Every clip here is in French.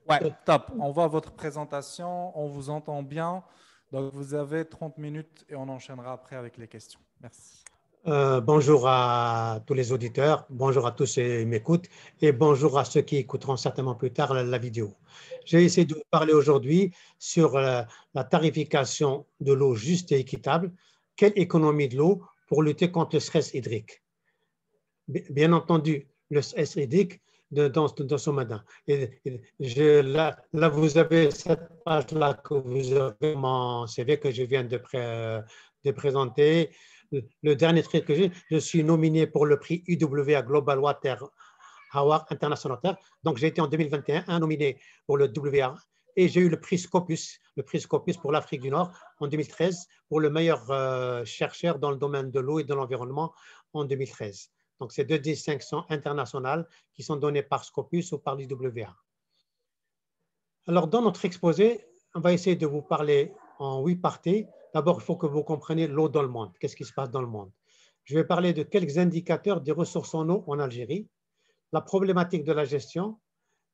Ouais, top. On voit votre présentation, on vous entend bien. Donc, vous avez 30 minutes et on enchaînera après avec les questions. Merci. Bonjour à tous les auditeurs, bonjour à tous ceux qui m'écoutent et bonjour à ceux qui écouteront certainement plus tard la vidéo. J'ai essayé de vous parler aujourd'hui sur la tarification de l'eau juste et équitable. Quelle économie de l'eau pour lutter contre le stress hydrique? Bien entendu, le stress hydrique dans son matin. Là, vous avez cette page-là que vous avez mon CV que je viens de présenter. Le dernier truc que j'ai, je suis nominé pour le prix UWA Global Water Award International. Donc, j'ai été en 2021 nominé pour le WA et j'ai eu le prix Scopus pour l'Afrique du Nord en 2013 pour le meilleur chercheur dans le domaine de l'eau et de l'environnement en 2013. Donc, c'est deux distinctions internationales qui sont données par Scopus ou par l'IWA. Alors, dans notre exposé, on va essayer de vous parler en 8 parties. D'abord, il faut que vous compreniez l'eau dans le monde. Qu'est-ce qui se passe dans le monde? Je vais parler de quelques indicateurs des ressources en eau en Algérie, la problématique de la gestion,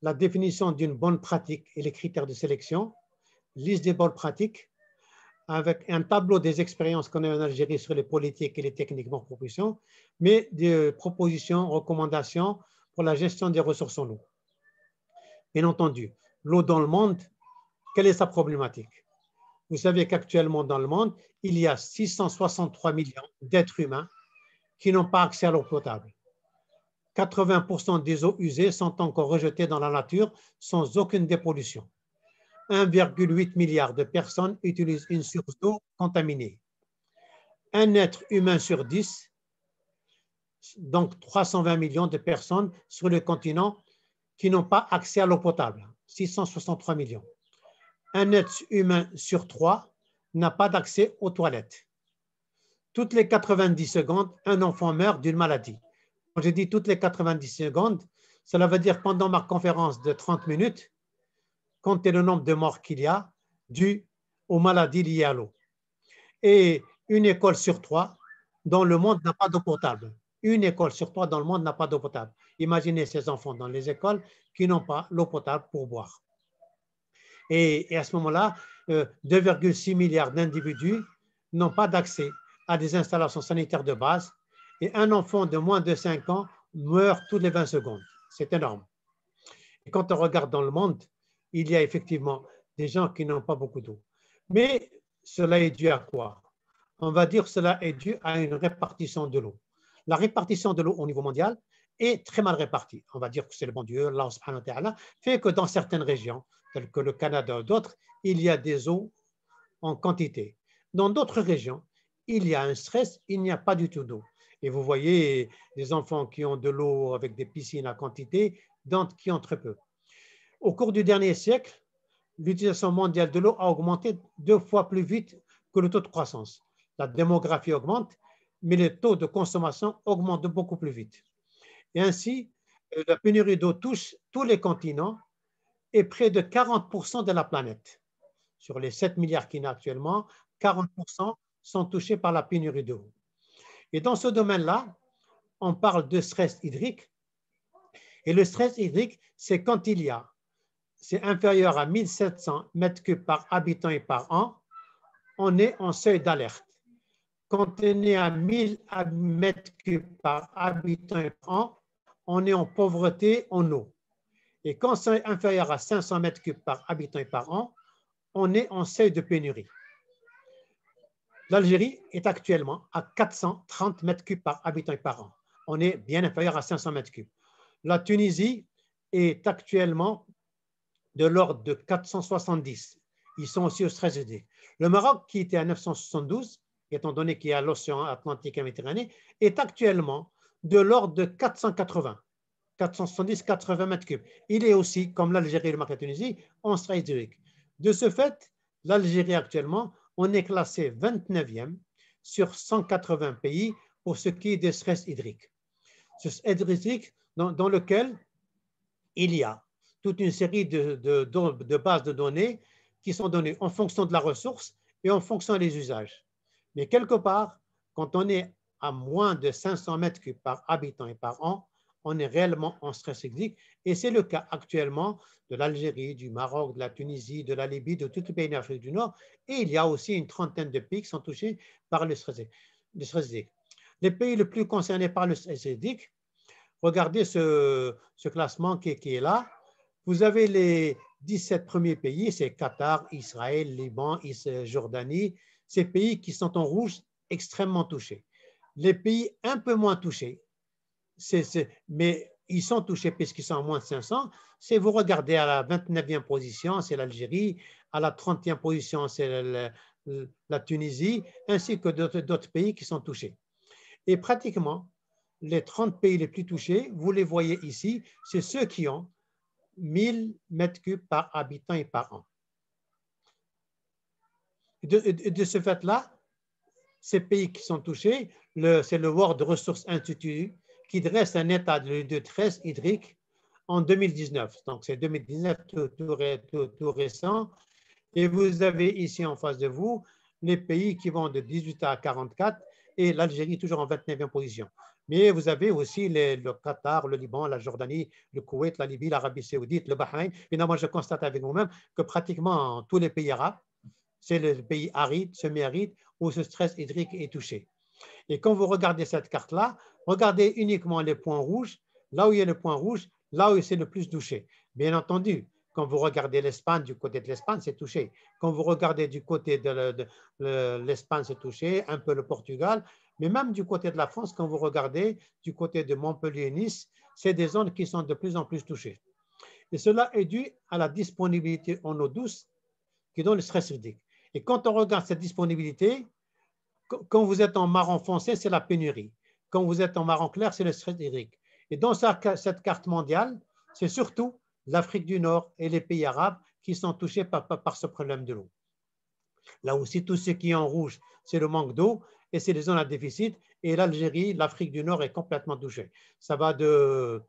la définition d'une bonne pratique et les critères de sélection, liste des bonnes pratiques, avec un tableau des expériences qu'on a en Algérie sur les politiques et les techniques de propulsion, mais des propositions, recommandations pour la gestion des ressources en eau. Bien entendu, l'eau dans le monde, quelle est sa problématique? Vous savez qu'actuellement dans le monde, il y a 663 millions d'êtres humains qui n'ont pas accès à l'eau potable. 80% des eaux usées sont encore rejetées dans la nature sans aucune dépollution. 1,8 milliard de personnes utilisent une source d'eau contaminée. Un être humain sur 10, donc 320 millions de personnes sur le continent qui n'ont pas accès à l'eau potable, 663 millions. Un être humain sur 3 n'a pas d'accès aux toilettes. Toutes les 90 secondes, un enfant meurt d'une maladie. Quand je dis toutes les 90 secondes, cela veut dire pendant ma conférence de 30 minutes, comptez le nombre de morts qu'il y a dû aux maladies liées à l'eau. Et une école sur 3 dans le monde n'a pas d'eau potable. Une école sur 3 dans le monde n'a pas d'eau potable. Imaginez ces enfants dans les écoles qui n'ont pas l'eau potable pour boire. Et à ce moment-là, 2,6 milliards d'individus n'ont pas d'accès à des installations sanitaires de base et un enfant de moins de 5 ans meurt toutes les 20 secondes. C'est énorme. Et quand on regarde dans le monde, il y a effectivement des gens qui n'ont pas beaucoup d'eau. Mais cela est dû à quoi? On va dire que cela est dû à une répartition de l'eau. La répartition de l'eau au niveau mondial est très mal répartie. On va dire que c'est le bon Dieu, Allah subhanahu wa ta'ala, fait que dans certaines régions, telles que le Canada ou d'autres, il y a des eaux en quantité. Dans d'autres régions, il y a un stress, il n'y a pas du tout d'eau. Et vous voyez des enfants qui ont de l'eau avec des piscines à quantité, d'autres qui ont très peu. Au cours du dernier siècle, l'utilisation mondiale de l'eau a augmenté 2 fois plus vite que le taux de croissance. La démographie augmente, mais le taux de consommation augmente beaucoup plus vite. Et ainsi, la pénurie d'eau touche tous les continents et près de 40% de la planète. Sur les 7 milliards qu'il y a actuellement, 40% sont touchés par la pénurie d'eau. Et dans ce domaine-là, on parle de stress hydrique. Et le stress hydrique, c'est quand c'est inférieur à 1700 mètres cubes par habitant et par an, on est en seuil d'alerte. Quand on est à 1000 mètres cubes par habitant et par an, on est en pauvreté en eau. Et quand c'est inférieur à 500 mètres cubes par habitant et par an, on est en seuil de pénurie. L'Algérie est actuellement à 430 mètres cubes par habitant et par an. On est bien inférieur à 500 mètres cubes. La Tunisie est actuellement de l'ordre de 470. Ils sont aussi au stress hydrique. Le Maroc, qui était à 972, étant donné qu'il y a l'océan Atlantique et Méditerranée, est actuellement de l'ordre de 480. 470-80 mètres cubes. Il est aussi, comme l'Algérie et le Maroc et la Tunisie, en stress hydrique. De ce fait, l'Algérie actuellement, on est classé 29e sur 180 pays pour ce qui est des stress hydriques. Ce stress hydrique dans lequel il y a toute une série de bases de données qui sont données en fonction de la ressource et en fonction des usages. Mais quelque part, quand on est à moins de 500 mètres cubes par habitant et par an, on est réellement en stress hydrique. Et c'est le cas actuellement de l'Algérie, du Maroc, de la Tunisie, de la Libye, de tous les pays d'Afrique du Nord. Et il y a aussi une trentaine de pays qui sont touchés par le stress hydrique. Les pays les plus concernés par le stress hydrique, regardez ce classement qui est là. Vous avez les 17 premiers pays, c'est Qatar, Israël, Liban, Jordanie, ces pays qui sont en rouge extrêmement touchés. Les pays un peu moins touchés, mais ils sont touchés puisqu'ils sont à moins de 500, c'est vous regardez à la 29e position, c'est l'Algérie, à la 30e position, c'est la Tunisie, ainsi que d'autres pays qui sont touchés. Et pratiquement, les 30 pays les plus touchés, vous les voyez ici, c'est ceux qui ont 1000 mètres cubes par habitant et par an. De ce fait-là, ces pays qui sont touchés, c'est le World Resources Institute qui dresse un état de stress hydrique en 2019. Donc, c'est 2019, tout récent. Et vous avez ici en face de vous les pays qui vont de 18 à 44 et l'Algérie toujours en 29e position. Mais vous avez aussi le Qatar, le Liban, la Jordanie, le Koweït, la Libye, l'Arabie Saoudite, le Bahreïn. Finalement, je constate avec vous-même que pratiquement tous les pays arabes, c'est le pays aride, semi-aride, où ce stress hydrique est touché. Et quand vous regardez cette carte-là, regardez uniquement les points rouges, là où il y a le point rouge, là où c'est le plus touché. Bien entendu, quand vous regardez l'Espagne, du côté de l'Espagne, c'est touché. Quand vous regardez du côté de l'Espagne, c'est touché, un peu le Portugal, mais même du côté de la France, quand vous regardez du côté de Montpellier et Nice, c'est des zones qui sont de plus en plus touchées. Et cela est dû à la disponibilité en eau douce qui donne le stress hydrique. Et quand on regarde cette disponibilité, quand vous êtes en marron foncé, c'est la pénurie. Quand vous êtes en marron clair, c'est le stress hydrique. Et dans cette carte mondiale, c'est surtout l'Afrique du Nord et les pays arabes qui sont touchés par ce problème de l'eau. Là aussi, tout ce qui est en rouge, c'est le manque d'eau et c'est les zones à déficit. Et l'Algérie, l'Afrique du Nord est complètement touchée. Ça va de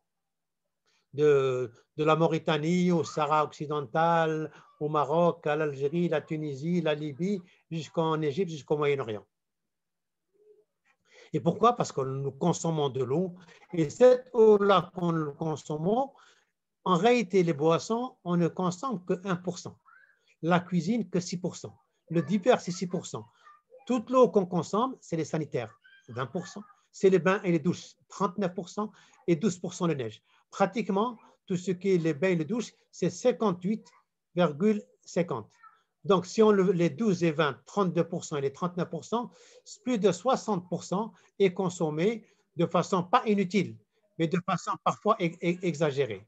la Mauritanie au Sahara occidental, au Maroc, à l'Algérie, la Tunisie, la Libye, jusqu'en Égypte, jusqu'au Moyen-Orient. Et pourquoi? Parce que nous consommons de l'eau. Et cette eau-là, quand nous consommons, en réalité, les boissons, on ne consomme que 1%. La cuisine, que 6%. Le divers, c'est 6%. Toute l'eau qu'on consomme, c'est les sanitaires, 20%. C'est les bains et les douches, 39%, et 12% de neige. Pratiquement, tout ce qui est les bains et les douches, c'est 58,50%. Donc, si on les 12 et 20, 32% et les 39%, plus de 60% est consommé de façon pas inutile, mais de façon parfois exagérée.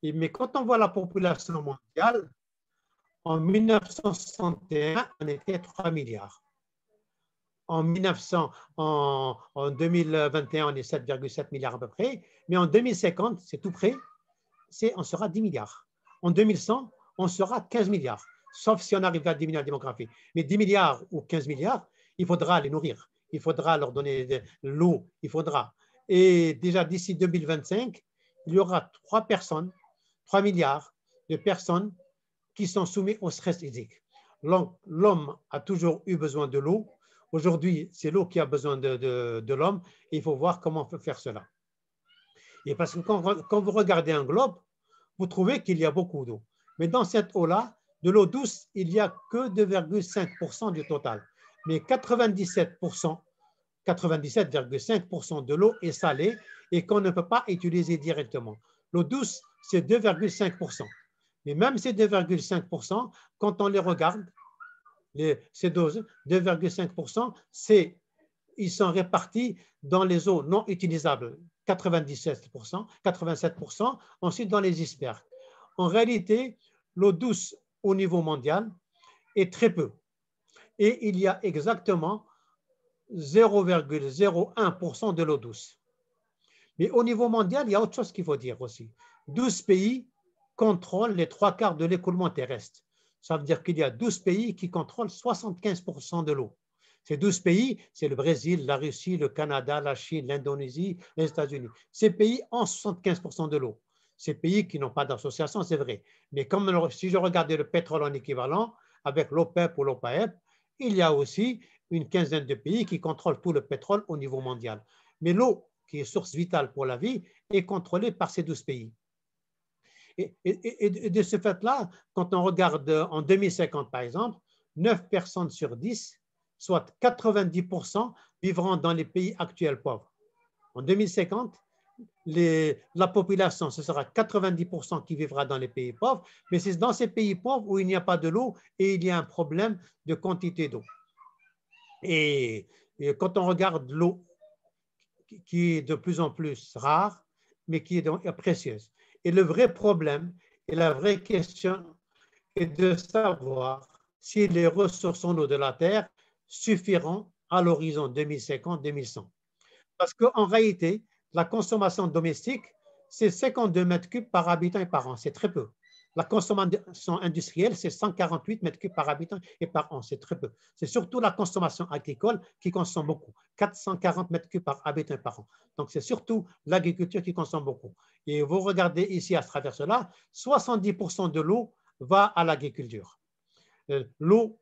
Mais quand on voit la population mondiale, en 1961, on était 3 milliards. En 2021, on est 7,7 milliards à peu près, mais en 2050, c'est tout près, on sera 10 milliards. En 2100, on sera 15 milliards, sauf si on arrive à diminuer la démographie. Mais 10 milliards ou 15 milliards, il faudra les nourrir, il faudra leur donner de l'eau, il faudra. Et déjà d'ici 2025, il y aura 3 milliards de personnes qui sont soumises au stress hydrique. L'homme a toujours eu besoin de l'eau. Aujourd'hui, c'est l'eau qui a besoin de l'homme et il faut voir comment on peut faire cela. Et parce que quand vous regardez un globe, vous trouvez qu'il y a beaucoup d'eau. Mais dans cette eau-là, de l'eau douce, il n'y a que 2,5% du total. Mais 97,5% de l'eau est salée et qu'on ne peut pas utiliser directement. L'eau douce, c'est 2,5%. Mais même ces 2,5%, quand on les regarde, ces doses, 2,5%, ils sont répartis dans les eaux non utilisables, 87%, ensuite dans les icebergs. En réalité, l'eau douce au niveau mondial est très peu. Et il y a exactement 0,01% de l'eau douce. Mais au niveau mondial, il y a autre chose qu'il faut dire aussi. 12 pays contrôlent les 3/4 de l'écoulement terrestre. Ça veut dire qu'il y a 12 pays qui contrôlent 75% de l'eau. Ces 12 pays, c'est le Brésil, la Russie, le Canada, la Chine, l'Indonésie, les États-Unis. Ces pays ont 75% de l'eau. Ces pays qui n'ont pas d'association, c'est vrai. Mais comme si je regardais le pétrole en équivalent, avec l'OPEP ou l'OPEP, il y a aussi une quinzaine de pays qui contrôlent tout le pétrole au niveau mondial. Mais l'eau, qui est source vitale pour la vie, est contrôlée par ces 12 pays. Et de ce fait-là, quand on regarde en 2050, par exemple, 9 personnes sur 10, soit 90%, vivront dans les pays actuels pauvres. En 2050, la population, ce sera 90% qui vivra dans les pays pauvres, mais c'est dans ces pays pauvres où il n'y a pas de l'eau et il y a un problème de quantité d'eau. Et quand on regarde l'eau qui est de plus en plus rare, mais qui est donc précieuse. Et le vrai problème et la vraie question est de savoir si les ressources en eau de la Terre suffiront à l'horizon 2050-2100. Parce qu'en réalité, la consommation domestique, c'est 52 mètres cubes par habitant et par an. C'est très peu. La consommation industrielle, c'est 148 mètres cubes par habitant et par an. C'est très peu. C'est surtout la consommation agricole qui consomme beaucoup. 440 mètres cubes par habitant et par an. Donc, c'est surtout l'agriculture qui consomme beaucoup. Et vous regardez ici à travers cela, 70% de l'eau va à l'agriculture. L'eau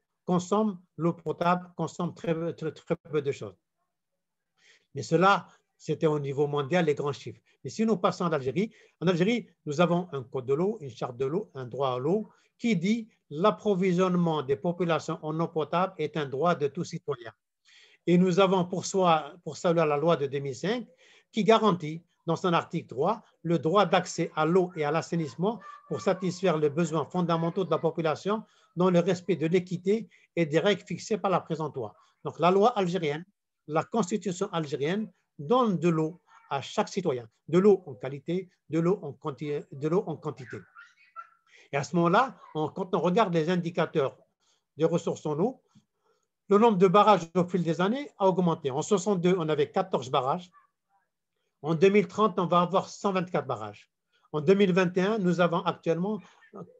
potable consomme très peu de choses. Mais cela, c'était au niveau mondial, les grands chiffres. Mais si nous passons en Algérie, nous avons un code de l'eau, une charte de l'eau, un droit à l'eau qui dit l'approvisionnement des populations en eau potable est un droit de tout citoyen. Et nous avons pour cela la loi de 2005 qui garantit dans son article 3 le droit d'accès à l'eau et à l'assainissement pour satisfaire les besoins fondamentaux de la population dans le respect de l'équité et des règles fixées par la présente loi. Donc la loi algérienne, la constitution algérienne donne de l'eau à chaque citoyen, de l'eau en qualité, de l'eau en quantité. Et à ce moment-là, quand on regarde les indicateurs des ressources en eau, le nombre de barrages au fil des années a augmenté. En 62, on avait 14 barrages. En 2030, on va avoir 124 barrages. En 2021, nous avons actuellement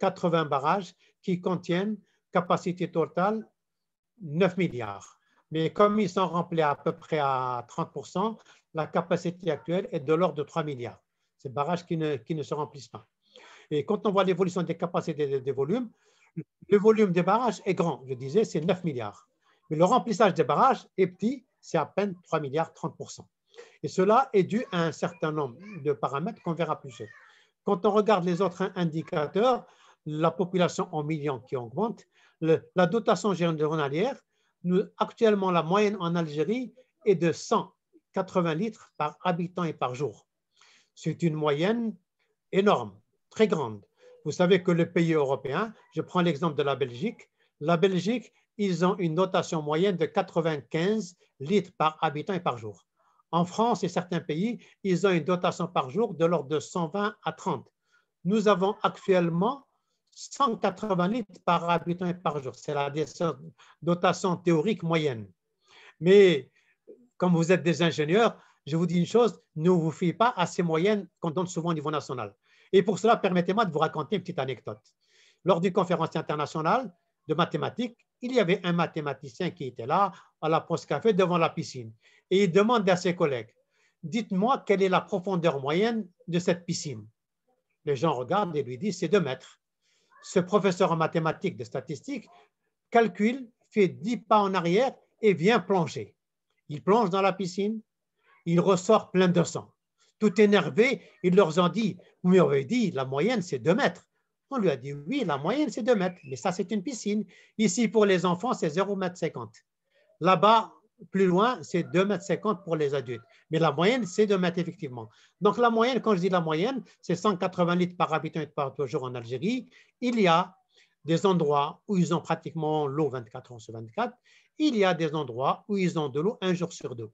80 barrages qui contiennent capacité totale 9 milliards. Mais comme ils sont remplis à peu près à 30%, la capacité actuelle est de l'ordre de 3 milliards. C'est des barrages qui ne se remplissent pas. Et quand on voit l'évolution des capacités et des volumes, le volume des barrages est grand. Je disais, c'est 9 milliards. Mais le remplissage des barrages est petit, c'est à peine 3 milliards, 30%. Et cela est dû à un certain nombre de paramètres qu'on verra plus tard. Quand on regarde les autres indicateurs, la population en millions qui augmente, la dotation journalière, actuellement la moyenne en Algérie est de 180 litres par habitant et par jour. C'est une moyenne énorme, très grande. Vous savez que les pays européens, je prends l'exemple de la Belgique, ils ont une dotation moyenne de 95 litres par habitant et par jour. En France et certains pays, ils ont une dotation par jour de l'ordre de 120 à 30. Nous avons actuellement 180 litres par habitant et par jour. C'est la dotation théorique moyenne. Mais comme vous êtes des ingénieurs, je vous dis une chose, ne vous fiez pas à ces moyennes qu'on donne souvent au niveau national. Et pour cela, permettez-moi de vous raconter une petite anecdote. Lors d'une conférence internationale de mathématiques, il y avait un mathématicien qui était là, à la pause café, devant la piscine. Et il demande à ses collègues, dites-moi quelle est la profondeur moyenne de cette piscine. Les gens regardent et lui disent, c'est 2 mètres. Ce professeur en mathématiques de statistiques calcule, fait 10 pas en arrière et vient plonger. Il plonge dans la piscine, il ressort plein de sang. Tout énervé, il leur a dit, vous m'avez dit, la moyenne c'est 2 mètres. On lui a dit, oui, la moyenne c'est 2 mètres, mais ça c'est une piscine. Ici pour les enfants c'est 0,50 m. Là-bas, plus loin, c'est 2,50 m pour les adultes. Mais la moyenne, c'est 2 mètres, effectivement. Donc, la moyenne, quand je dis la moyenne, c'est 180 litres par habitant et par jour en Algérie. Il y a des endroits où ils ont pratiquement l'eau 24 heures sur 24. Il y a des endroits où ils ont de l'eau 1 jour sur 2.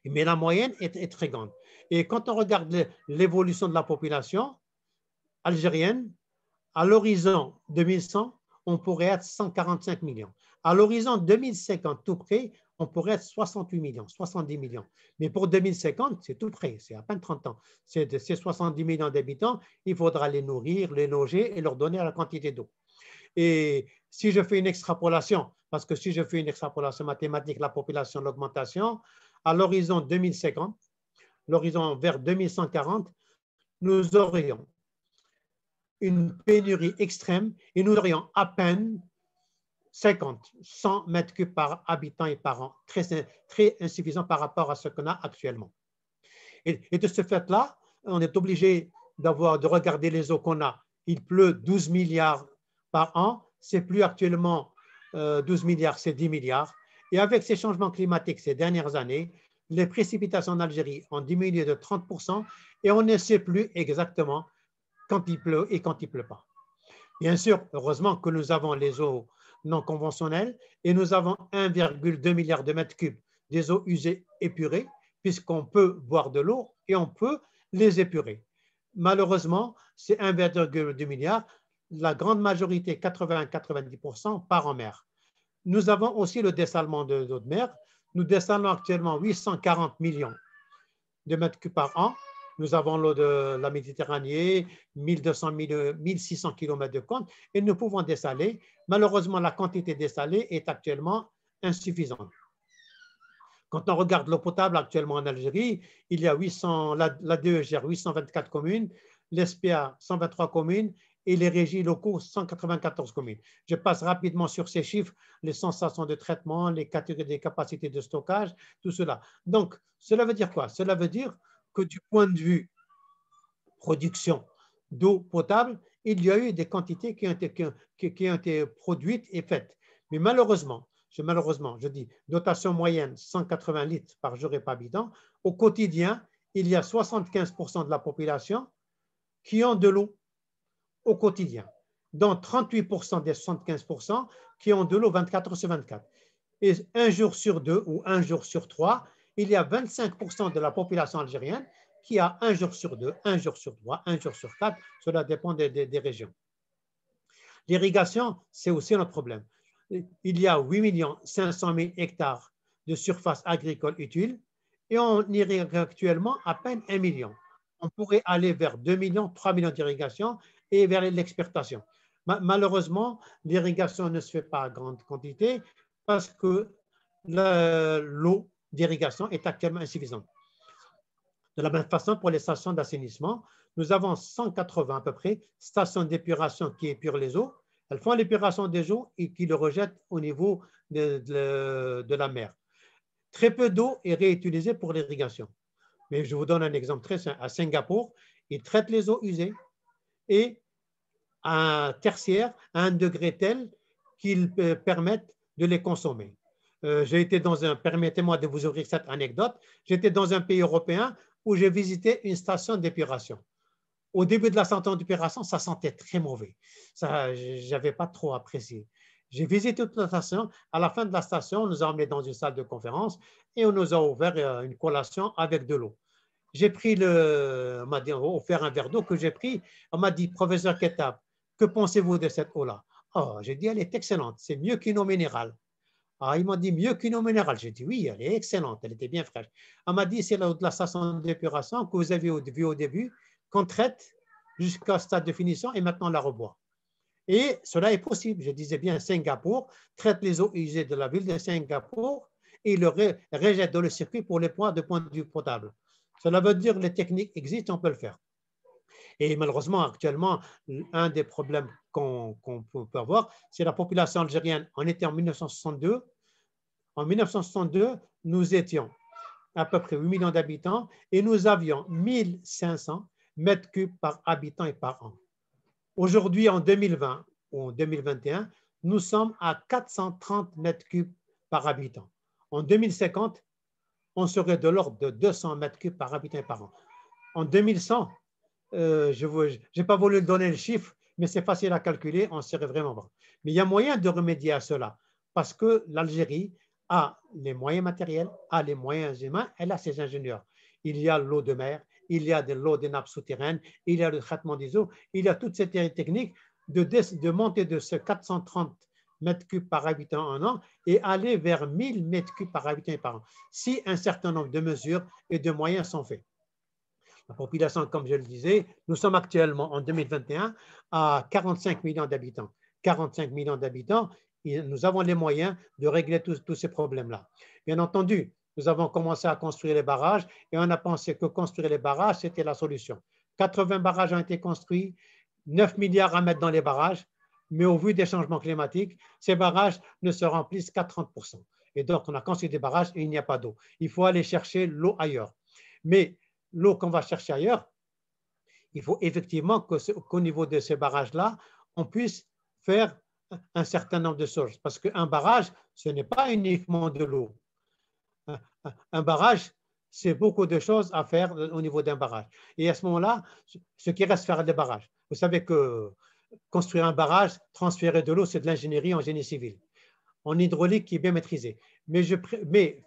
Mais la moyenne est très grande. Et quand on regarde l'évolution de la population algérienne, à l'horizon 2100, on pourrait être 145 millions. À l'horizon 2050, tout près, on pourrait être 68 millions, 70 millions. Mais pour 2050, c'est tout près, c'est à peine 30 ans. Ces 70 millions d'habitants, il faudra les nourrir, les loger et leur donner la quantité d'eau. Et si je fais une extrapolation, parce que si je fais une extrapolation mathématique, la population, l'augmentation, à l'horizon 2050, l'horizon vers 2140, nous aurions une pénurie extrême et nous aurions à peine 100 mètres cubes par habitant et par an, très insuffisant par rapport à ce qu'on a actuellement. Et de ce fait-là, on est obligé de regarder les eaux qu'on a. Il pleut 12 milliards par an, c'est plus actuellement 12 milliards, c'est 10 milliards. Et avec ces changements climatiques ces dernières années, les précipitations en Algérie ont diminué de 30% et on ne sait plus exactement quand il pleut et quand il ne pleut pas. Bien sûr, heureusement que nous avons les eaux non conventionnelles et nous avons 1,2 milliard de mètres cubes des eaux usées épurées, puisqu'on peut boire de l'eau et on peut les épurer. Malheureusement, ces 1,2 milliard, la grande majorité, 80-90%, part en mer. Nous avons aussi le dessalement de l'eau de mer. Nous dessalons actuellement 840 millions de mètres cubes par an. Nous avons l'eau de la Méditerranée, 1600 km de côte, et nous pouvons dessaler. Malheureusement, la quantité dessalée est actuellement insuffisante. Quand on regarde l'eau potable actuellement en Algérie, il y a la DE gère 824 communes, l'SPA 123 communes et les régies locaux 194 communes. Je passe rapidement sur ces chiffres, les sensations de traitement, les catégories des capacités de stockage, tout cela. Donc, cela veut dire quoi? Cela veut dire que du point de vue production d'eau potable, il y a eu des quantités qui ont été produites et faites. Mais malheureusement, je dis, dotation moyenne 180 litres par jour et par habitant, au quotidien, il y a 75% de la population qui ont de l'eau au quotidien, dont 38% des 75% qui ont de l'eau 24 sur 24. Et un jour sur deux ou un jour sur trois, il y a 25% de la population algérienne qui a un jour sur deux, un jour sur trois, un jour sur quatre. Cela dépend des régions. L'irrigation, c'est aussi notre problème. Il y a 8 500 000 hectares de surface agricole utile et on irrigue actuellement à peine 1 million. On pourrait aller vers 2 millions, 3 millions d'irrigation et vers l'exportation. Malheureusement, l'irrigation ne se fait pas à grande quantité parce que l'eau d'irrigation est actuellement insuffisante. De la même façon, pour les stations d'assainissement, nous avons 180 à peu près stations d'épuration qui épurent les eaux. Elles font l'épuration des eaux et qui le rejettent au niveau de la mer. Très peu d'eau est réutilisée pour l'irrigation. Mais je vous donne un exemple très simple. À Singapour, ils traitent les eaux usées et à un tertiaire à un degré tel qu'ils permettent de les consommer. Permettez-moi de vous ouvrir cette anecdote. J'étais dans un pays européen où j'ai visité une station d'épuration. Au début de la station d'épuration, ça sentait très mauvais. Je n'avais pas trop apprécié. J'ai visité toute la station. À la fin de la station, on nous a emmenés dans une salle de conférence et on nous a ouvert une collation avec de l'eau. On m'a offert un verre d'eau que j'ai pris. On m'a dit, professeur Kettab, que pensez-vous de cette eau-là? Oh, j'ai dit, elle est excellente. C'est mieux qu'une eau minérale. Ah, ils m'ont dit mieux qu'une eau minérale. J'ai dit oui, elle est excellente, elle était bien fraîche. On m'a dit c'est l'eau de la station d'épuration que vous avez vu au début, qu'on traite jusqu'au stade de finition et maintenant on la reboit. Et cela est possible. Je disais bien, Singapour traite les eaux usées de la ville de Singapour et le rejette dans le circuit pour les points de point de vue potable. Cela veut dire que les techniques existent, on peut le faire. Et malheureusement, actuellement, un des problèmes qu'on peut avoir, c'est la population algérienne. On était en 1962. En 1962, nous étions à peu près 8 millions d'habitants et nous avions 1500 mètres cubes par habitant et par an. Aujourd'hui, en 2020 ou en 2021, nous sommes à 430 mètres cubes par habitant. En 2050, on serait de l'ordre de 200 mètres cubes par habitant et par an. En 2100, je n'ai pas voulu donner le chiffre, mais c'est facile à calculer, on serait vraiment bon. Mais il y a moyen de remédier à cela parce que l'Algérie a les moyens matériels, a les moyens humains, elle a ses ingénieurs. Il y a l'eau de mer, il y a de l'eau des nappes souterraines, il y a le traitement des eaux, il y a toutes ces techniques de monter de ce 430 mètres cubes par habitant en an et aller vers 1000 mètres cubes par habitant et par an, si un certain nombre de mesures et de moyens sont faits. La population, comme je le disais, nous sommes actuellement en 2021 à 45 millions d'habitants. 45 millions d'habitants, nous avons les moyens de régler tous ces problèmes-là. Bien entendu, nous avons commencé à construire les barrages et on a pensé que construire les barrages, c'était la solution. 80 barrages ont été construits, 9 milliards à mettre dans les barrages, mais au vu des changements climatiques, ces barrages ne se remplissent qu'à 30%. Et donc, on a construit des barrages et il n'y a pas d'eau. Il faut aller chercher l'eau ailleurs. Mais l'eau qu'on va chercher ailleurs, il faut effectivement qu'au niveau de ces barrages-là, on puisse faire un certain nombre de choses. Parce qu'un barrage, ce n'est pas uniquement de l'eau. Un barrage, c'est beaucoup de choses à faire au niveau d'un barrage. Et à ce moment-là, ce qui reste, faire des barrages. Vous savez que construire un barrage, transférer de l'eau, c'est de l'ingénierie en génie civil, en hydraulique qui est bien maîtrisée. Mais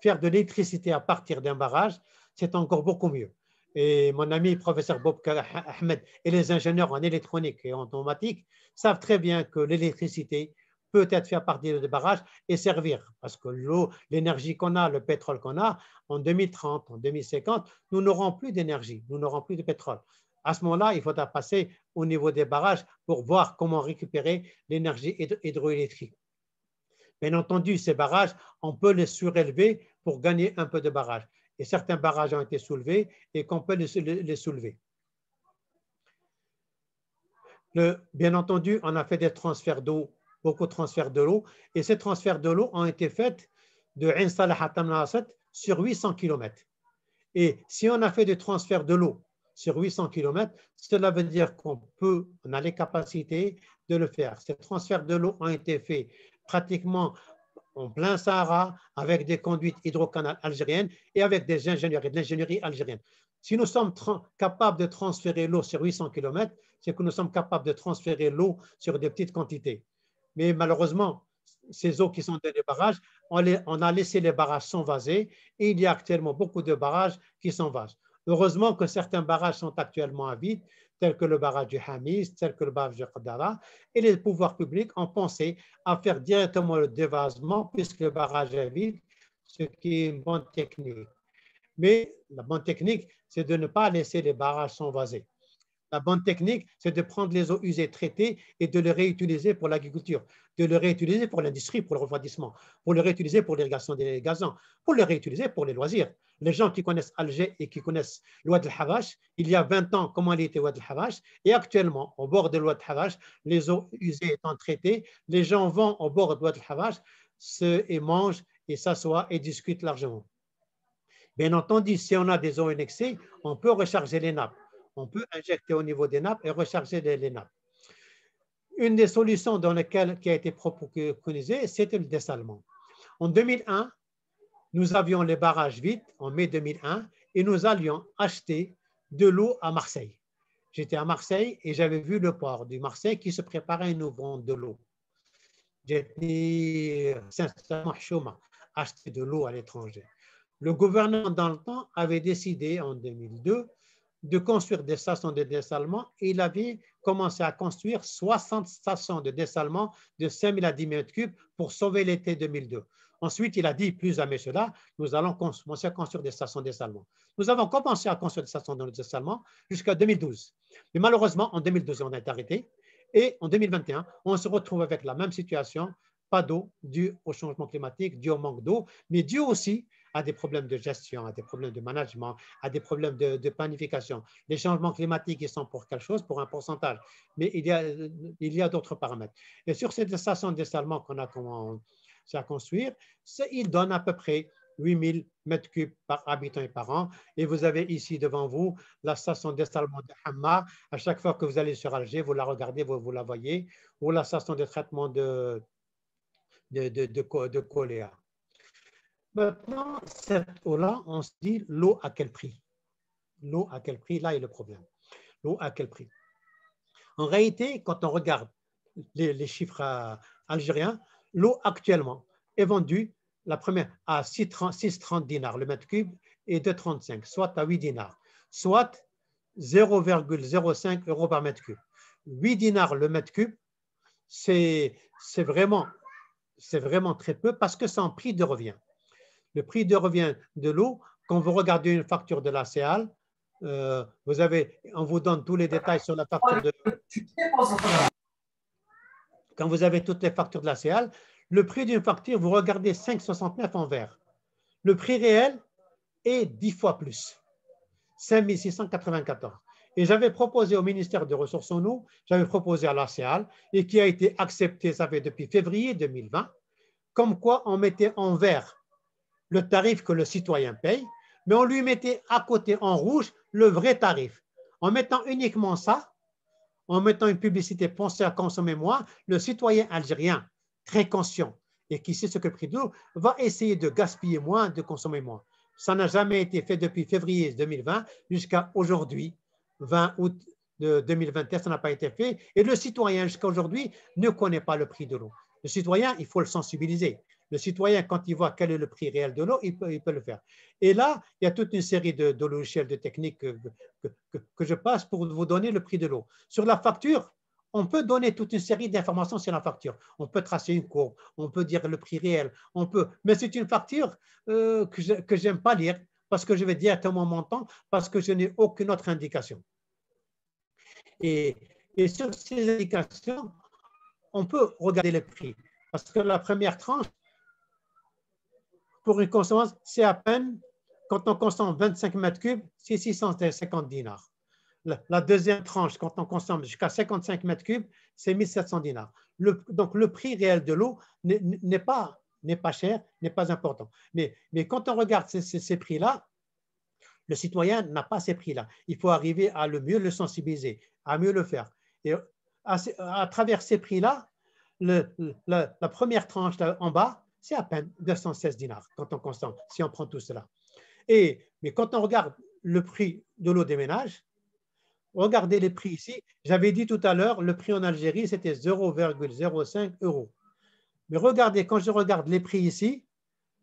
faire de l'électricité à partir d'un barrage, c'est encore beaucoup mieux. Et mon ami professeur Bob Ahmed et les ingénieurs en électronique et en automatique savent très bien que l'électricité peut être faite à partir de barrages et servir. Parce que l'eau, l'énergie qu'on a, le pétrole qu'on a, en 2030, en 2050, nous n'aurons plus d'énergie, nous n'aurons plus de pétrole. À ce moment-là, il faudra passer au niveau des barrages pour voir comment récupérer l'énergie hydroélectrique. Bien entendu, ces barrages, on peut les surélever pour gagner un peu de barrage. Et certains barrages ont été soulevés et qu'on peut les soulever. Bien entendu, on a fait des transferts d'eau, beaucoup de transferts de l'eau, et ces transferts de l'eau ont été faits de Ain Salah à Tamnasset sur 800 km. Et si on a fait des transferts de l'eau sur 800 km, cela veut dire qu'on a les capacités de le faire. Ces transferts de l'eau ont été faits pratiquement en plein Sahara, avec des conduites hydrocanales algériennes et avec des ingénieurs et de l'ingénierie algérienne. Si nous sommes capables de transférer l'eau sur 800 km, c'est que nous sommes capables de transférer l'eau sur des petites quantités. Mais malheureusement, ces eaux qui sont dans les barrages, on a laissé les barrages s'envaser et il y a actuellement beaucoup de barrages qui s'envasent. Heureusement que certains barrages sont actuellement à vide, tels que le barrage du Hamis, tels que le barrage du Qadara, et les pouvoirs publics ont pensé à faire directement le dévasement puisque le barrage est vide, ce qui est une bonne technique. Mais la bonne technique, c'est de ne pas laisser les barrages s'envaser. La bonne technique, c'est de prendre les eaux usées traitées et de les réutiliser pour l'agriculture, de les réutiliser pour l'industrie, pour le refroidissement, pour les réutiliser pour l'irrigation des gazons, pour les réutiliser pour les loisirs. Les gens qui connaissent Alger et qui connaissent l'Oued el-Havash, il y a 20 ans, comment il était l'Oued el-Havash, et actuellement, au bord de l'Oued el-Havash, les eaux usées étant traitées, les gens vont au bord de l'Oued el-Havash et mangent et s'assoient et discutent largement. Bien entendu, si on a des eaux en excès, on peut recharger les nappes. On peut injecter au niveau des nappes et recharger les nappes. Une des solutions qui a été préconisée, c'était le dessalement. En 2001, nous avions les barrages vides, en mai 2001, et nous allions acheter de l'eau à Marseille. J'étais à Marseille et j'avais vu le port du Marseille qui se préparait à nous vendre de l'eau. J'étais sincèrement chômage, acheter de l'eau à l'étranger. Le gouvernement, dans le temps, avait décidé en 2002 de construire des stations de dessalement et il avait commencé à construire 60 stations de dessalement de 5 000 à 10 mètres cubes pour sauver l'été 2002. Ensuite, il a dit, plus jamais cela, nous allons commencer à construire des stations de dessalement. Nous avons commencé à construire des stations de dessalement jusqu'à 2012. Mais malheureusement, en 2012, on a été arrêté et en 2021, on se retrouve avec la même situation, pas d'eau, dû au changement climatique, dû au manque d'eau, mais dû aussi à des problèmes de gestion, à des problèmes de management, à des problèmes de planification. Les changements climatiques, ils sont pour quelque chose, pour un pourcentage, mais il y a d'autres paramètres. Et sur cette station de dessalement qu'on a commencé à construire, il donne à peu près 8000 mètres cubes par habitant et par an. Et vous avez ici devant vous la station de dessalement de Hamma. À chaque fois que vous allez sur Alger, vous la regardez, vous la voyez, ou la station de traitement de Coléa. Maintenant, cette eau-là, on se dit l'eau à quel prix? L'eau à quel prix? Là est le problème. L'eau à quel prix? En réalité, quand on regarde les chiffres algériens, l'eau actuellement est vendue, la première à 6,30 dinars le mètre cube et 2,35, soit à 8 dinars, soit 0,05 euros par mètre cube. 8 dinars le mètre cube, c'est vraiment très peu parce que c'est en prix de revient. Le prix de revient de l'eau, quand vous regardez une facture de la CEAL, on vous donne tous les détails sur la facture de... Quand vous avez toutes les factures de la CEAL, le prix d'une facture, vous regardez 5,69 en vert. Le prix réel est 10 fois plus, 5 694. Et j'avais proposé au ministère des Ressources en eau, j'avais proposé à la CEAL, et qui a été accepté, ça fait depuis février 2020, comme quoi on mettait en vert le tarif que le citoyen paye, mais on lui mettait à côté en rouge le vrai tarif. En mettant uniquement ça, en mettant une publicité pensée à consommer moins, le citoyen algérien très conscient et qui sait ce que le prix de l'eau va essayer de gaspiller moins, de consommer moins. Ça n'a jamais été fait depuis février 2020 jusqu'à aujourd'hui, 20 août de 2021, ça n'a pas été fait. Et le citoyen jusqu'à aujourd'hui ne connaît pas le prix de l'eau. Le citoyen, il faut le sensibiliser. Le citoyen, quand il voit quel est le prix réel de l'eau, il peut le faire. Et là, il y a toute une série de logiciels, de techniques que je passe pour vous donner le prix de l'eau. Sur la facture, on peut donner toute une série d'informations sur la facture. On peut tracer une courbe, on peut dire le prix réel, mais c'est une facture que je n'aime pas lire parce que je vais directement mon montant, parce que je n'ai aucune autre indication. Et sur ces indications, on peut regarder le prix. Parce que la première tranche, pour une consommation, c'est à peine, quand on consomme 25 mètres cubes, c'est 650 dinars. La deuxième tranche, quand on consomme jusqu'à 55 mètres cubes, c'est 1700 dinars. Donc, le prix réel de l'eau n'est pas cher, n'est pas important. Mais quand on regarde ces prix-là, le citoyen n'a pas ces prix-là. Il faut arriver à mieux le sensibiliser, à mieux le faire. Et à travers ces prix-là, la première tranche là, en bas, c'est à peine 216 dinars quand on consomme, si on prend tout cela. Mais quand on regarde le prix de l'eau des ménages, regardez les prix ici. J'avais dit tout à l'heure, le prix en Algérie, c'était 0,05 euros. Mais regardez, quand je regarde les prix ici,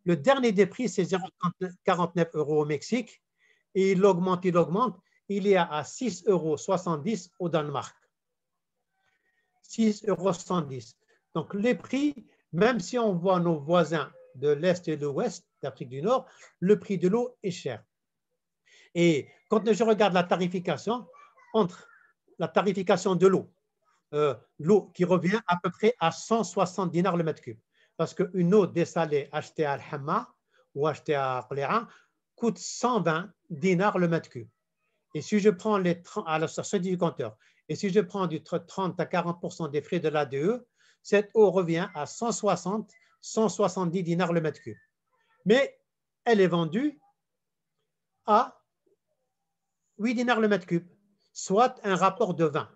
le dernier des prix, c'est 0,49 euros au Mexique. Et il augmente. Il est à 6,70 euros au Danemark. 6,70 euros. Donc, les prix, même si on voit nos voisins de l'Est et de l'Ouest d'Afrique du Nord, le prix de l'eau est cher. Et quand je regarde la tarification, entre la tarification de l'eau qui revient à peu près à 160 dinars le mètre cube, parce qu'une eau dessalée achetée à Al-Hamma ou achetée à Qléa coûte 120 dinars le mètre cube. Et si je prends du compteur, et si je prends du 30 à 40% des frais de l'ADE, cette eau revient à 160, 170 dinars le mètre cube. Mais elle est vendue à 8 dinars le mètre cube, soit un rapport de 20.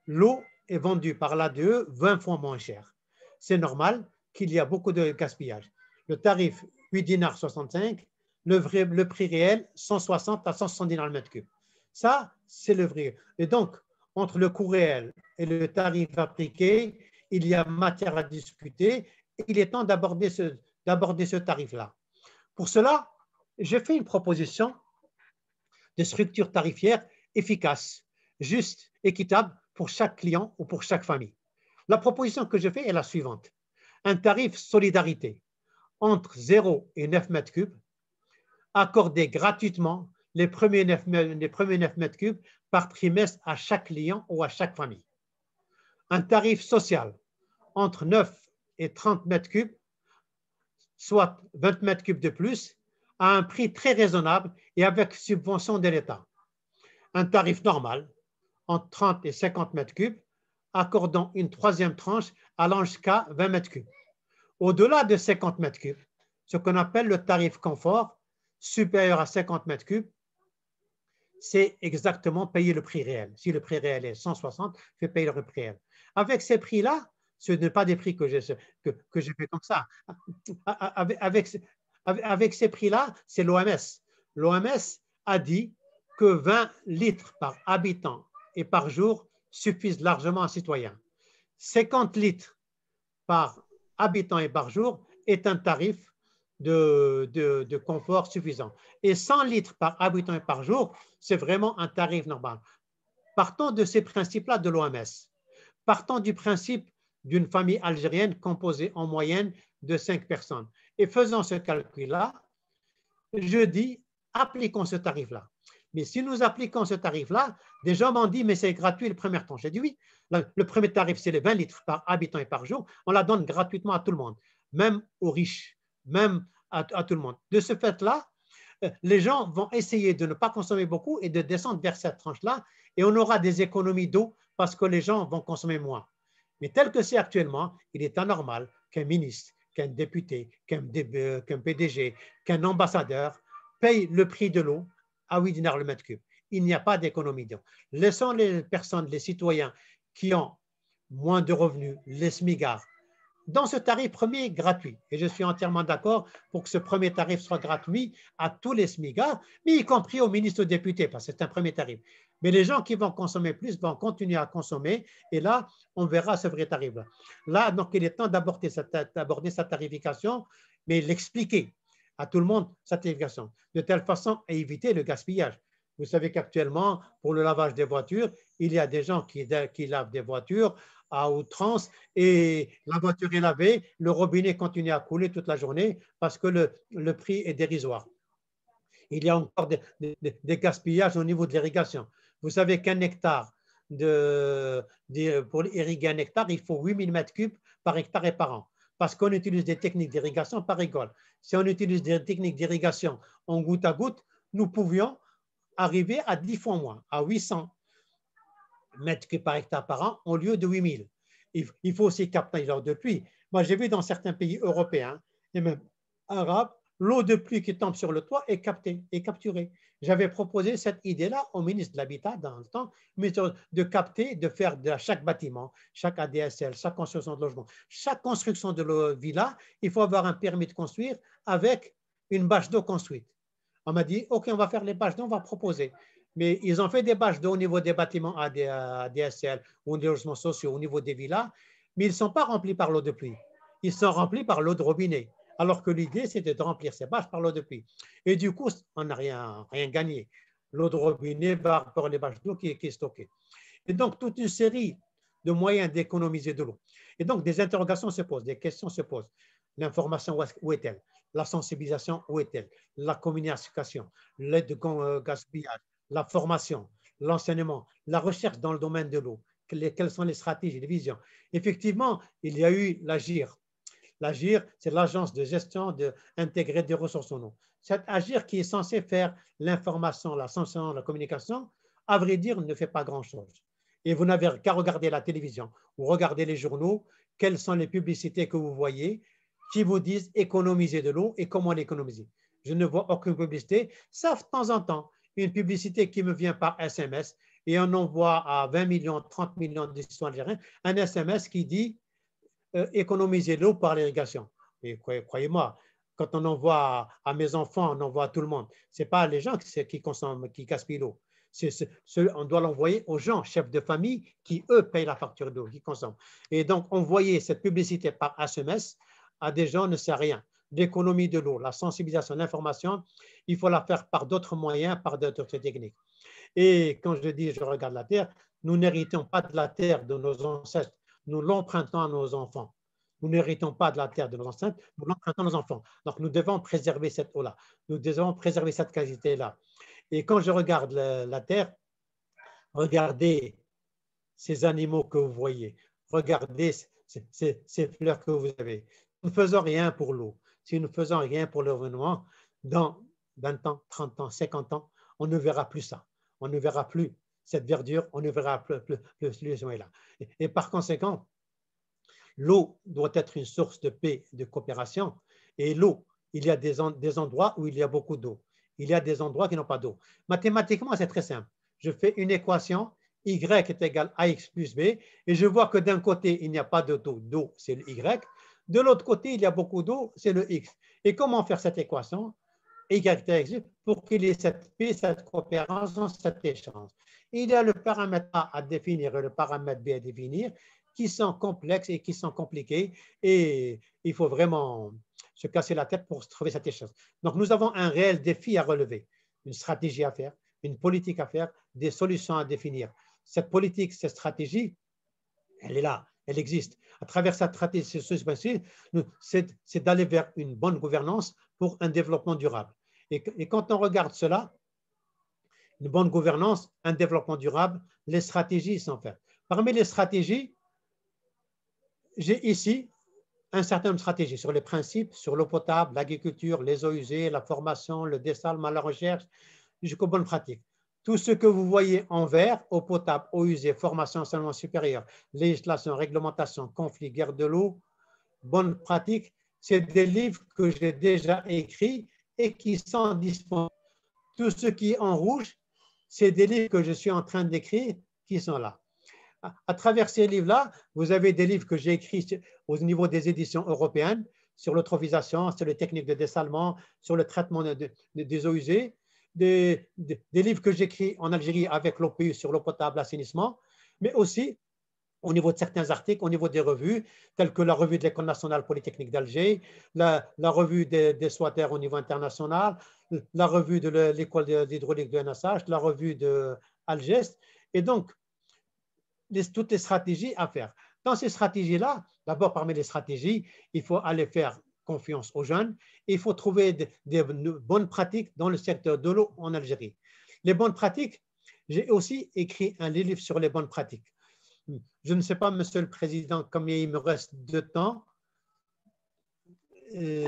L'eau est vendue par l'ADE 20 fois moins cher. C'est normal qu'il y a beaucoup de gaspillage. Le tarif 8 dinars 65, le prix réel 160 à 170 dinars le mètre cube. Ça, c'est le vrai. Et donc, entre le coût réel et le tarif appliqué, il y a matière à discuter. Il est temps d'aborder ce tarif-là. Pour cela, j'ai fait une proposition de structure tarifaire efficace, juste, équitable pour chaque client ou pour chaque famille. La proposition que je fais est la suivante. Un tarif solidarité entre 0 et 9 mètres cubes, accordé gratuitement les premiers 9 mètres cubes par trimestre à chaque client ou à chaque famille. Un tarif social entre 9 et 30 mètres cubes, soit 20 mètres cubes de plus, à un prix très raisonnable et avec subvention de l'État. Un tarif normal entre 30 et 50 mètres cubes, accordant une troisième tranche allant jusqu'à 20 mètres cubes. Au-delà de 50 mètres cubes, ce qu'on appelle le tarif confort, supérieur à 50 mètres cubes, c'est exactement payer le prix réel. Si le prix réel est 160, je vais payer le prix réel. Avec ces prix-là, ce n'est pas des prix que j'ai fait comme ça. Avec ces prix-là, c'est l'OMS. L'OMS a dit que 20 litres par habitant et par jour suffisent largement à un citoyen. 50 litres par habitant et par jour est un tarif de confort suffisant. Et 100 litres par habitant et par jour, c'est vraiment un tarif normal. Partons de ces principes-là de l'OMS. Partons du principe d'une famille algérienne composée en moyenne de 5 personnes. Et faisons ce calcul-là, je dis, appliquons ce tarif-là. Mais si nous appliquons ce tarif-là, des gens m'ont dit, mais c'est gratuit le premier temps. J'ai dit oui, le premier tarif, c'est les 20 litres par habitant et par jour. On la donne gratuitement à tout le monde, même aux riches, même à tout le monde. De ce fait-là, les gens vont essayer de ne pas consommer beaucoup et de descendre vers cette tranche-là et on aura des économies d'eau parce que les gens vont consommer moins. Mais tel que c'est actuellement, il est anormal qu'un ministre, qu'un député, qu'un PDG, qu'un ambassadeur paye le prix de l'eau à 8 dinars le mètre cube. il n'y a pas d'économie d'eau. Laissons les personnes, les citoyens qui ont moins de revenus, les smigards, dans ce tarif premier gratuit. Et je suis entièrement d'accord pour que ce premier tarif soit gratuit à tous les smigards, mais y compris aux ministres et aux députés, parce que c'est un premier tarif. Mais les gens qui vont consommer plus vont continuer à consommer, et là, on verra ce vrai tarif. Là, donc, il est temps d'aborder cette tarification, mais l'expliquer à tout le monde, cette tarification, de telle façon à éviter le gaspillage. Vous savez qu'actuellement, pour le lavage des voitures, il y a des gens qui lavent des voitures à outrance et la voiture est lavée, le robinet continue à couler toute la journée parce que le prix est dérisoire. Il y a encore des gaspillages au niveau de l'irrigation. Vous savez qu'un hectare, pour irriguer un hectare, il faut 8000 mètres cubes par hectare et par an parce qu'on utilise des techniques d'irrigation par école. Si on utilise des techniques d'irrigation en goutte à goutte, nous pouvions arriver à 10 fois moins, à 800 mètres cubes par hectare par an au lieu de 8000. Il faut aussi capter l'eau de pluie. Moi, j'ai vu dans certains pays européens et même arabes, l'eau de pluie qui tombe sur le toit est captée, est capturée. J'avais proposé cette idée-là au ministre de l'Habitat dans le temps, de capter, de faire de chaque bâtiment, chaque ADSL, chaque construction de logement, chaque construction de villa, il faut avoir un permis de construire avec une bâche d'eau construite. On m'a dit, OK, on va faire les bâches d'eau, on va proposer. Mais ils ont fait des bâches d'eau au niveau des bâtiments ADSL ou des logements sociaux, au niveau des villas, mais ils ne sont pas remplis par l'eau de pluie. Ils sont remplis par l'eau de robinet. Alors que l'idée, c'était de remplir ces bâches par l'eau de pluie. Et du coup, on n'a rien gagné. L'eau de robinet va par les bâches d'eau qui est stockée. Et donc, toute une série de moyens d'économiser de l'eau. Et donc, des interrogations se posent, des questions se posent. L'information, où est-elle? La sensibilisation, où est-elle? La communication, l'aide de gaspillage, la formation, l'enseignement, la recherche dans le domaine de l'eau. Quelles sont les stratégies, les visions? Effectivement, il y a eu l'AGIR. L'AGIR, c'est l'agence de gestion intégrée des ressources en eau. Cette AGIR qui est censée faire l'information, la sensibilisation, la communication, à vrai dire, ne fait pas grand-chose. Et vous n'avez qu'à regarder la télévision ou regarder les journaux, quelles sont les publicités que vous voyez qui vous disent économiser de l'eau et comment l'économiser. Je ne vois aucune publicité, sauf de temps en temps une publicité qui me vient par SMS et on envoie à 20 millions, 30 millions de citoyens algériens un SMS qui dit économiser l'eau par l'irrigation. Et croyez-moi, quand on envoie à mes enfants, on envoie à tout le monde. Ce n'est pas les gens qui consomment, qui gaspillent l'eau. On doit l'envoyer aux gens, chefs de famille, qui, eux, payent la facture d'eau, qui consomment. Et donc, envoyer cette publicité par SMS à des gens ne sert à rien. L'économie de l'eau, la sensibilisation, l'information, il faut la faire par d'autres moyens, par d'autres techniques. Et quand je dis je regarde la terre, nous n'héritons pas de la terre de nos ancêtres, nous l'empruntons à nos enfants. Nous n'héritons pas de la terre de nos ancêtres, nous l'empruntons à nos enfants. Donc nous devons préserver cette eau-là, nous devons préserver cette qualité-là. Et quand je regarde la terre, regardez ces animaux que vous voyez, regardez ces fleurs que vous avez. Nous ne faisons rien pour l'eau. Si nous ne faisons rien pour l'environnement, dans 20 ans, 30 ans, 50 ans, on ne verra plus ça. On ne verra plus cette verdure, on ne verra plus les là. Et par conséquent, l'eau doit être une source de paix, de coopération. Et l'eau, il y a des endroits où il y a beaucoup d'eau. Il y a des endroits qui n'ont pas d'eau. Mathématiquement, c'est très simple. Je fais une équation, Y est égal à X plus B, et je vois que d'un côté, il n'y a pas d'eau, c'est le Y. De l'autre côté, il y a beaucoup d'eau, c'est le X. Et comment faire cette équation? Y existe pour qu'il y ait cette paix, cette coopération, cet échange. Il y a le paramètre A à définir et le paramètre B à définir qui sont complexes et qui sont compliqués et il faut vraiment se casser la tête pour trouver cet échange. Donc, nous avons un réel défi à relever, une stratégie à faire, une politique à faire, des solutions à définir. Cette politique, cette stratégie, elle est là, elle existe. À travers cette stratégie, c'est d'aller vers une bonne gouvernance pour un développement durable. Et quand on regarde cela, une bonne gouvernance, un développement durable, les stratégies sont faites. Parmi les stratégies, j'ai ici un certain nombre de stratégies sur les principes, sur l'eau potable, l'agriculture, les eaux usées, la formation, le dessalement, la recherche, jusqu'aux bonnes pratiques. Tout ce que vous voyez en vert, eau potable, eau usée, formation, enseignement supérieur, législation, réglementation, conflit, guerre de l'eau, bonnes pratiques, c'est des livres que j'ai déjà écrits et qui sont disponibles. Tout ce qui est en rouge, c'est des livres que je suis en train d'écrire qui sont là. À travers ces livres-là, vous avez des livres que j'ai écrits au niveau des éditions européennes sur l'eutrophisation, sur les techniques de dessalement, sur le traitement des eaux usées, des livres que j'écris en Algérie avec l'OPU sur l'eau potable, l'assainissement, mais aussi au niveau de certains articles, au niveau des revues, telles que la revue de l'École nationale polytechnique d'Alger, la revue des SWATER au niveau international, la revue de l'École d'hydraulique de NSH, la revue de Algest. Et donc, toutes les stratégies à faire. Dans ces stratégies-là, d'abord parmi les stratégies, il faut aller faire confiance aux jeunes. Il faut trouver des bonnes pratiques dans le secteur de l'eau en Algérie. Les bonnes pratiques, j'ai aussi écrit un livre sur les bonnes pratiques. Je ne sais pas, Monsieur le Président, combien il me reste de temps.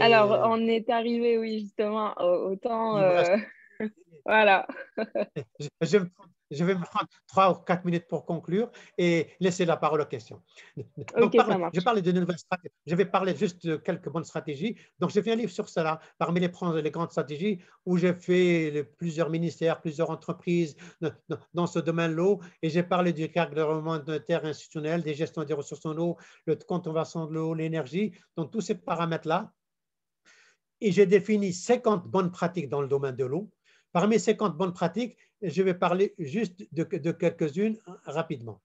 Alors, on est arrivé, oui, justement, au temps. Voilà. Je vais me prendre 3 ou 4 minutes pour conclure et laisser la parole aux questions. Donc, ça marche. je parlais de nouvelles stratégies. Je vais parler juste de quelques bonnes stratégies. Donc, j'ai fait un livre sur cela, parmi les grandes stratégies, où j'ai fait plusieurs ministères, plusieurs entreprises dans ce domaine de l'eau. Et j'ai parlé du règlement de terre institutionnel, des gestions des ressources en eau, le conservation de l'eau, l'énergie, donc tous ces paramètres-là. Et j'ai défini 50 bonnes pratiques dans le domaine de l'eau. Parmi ces 50 bonnes pratiques, je vais parler juste de quelques-unes rapidement.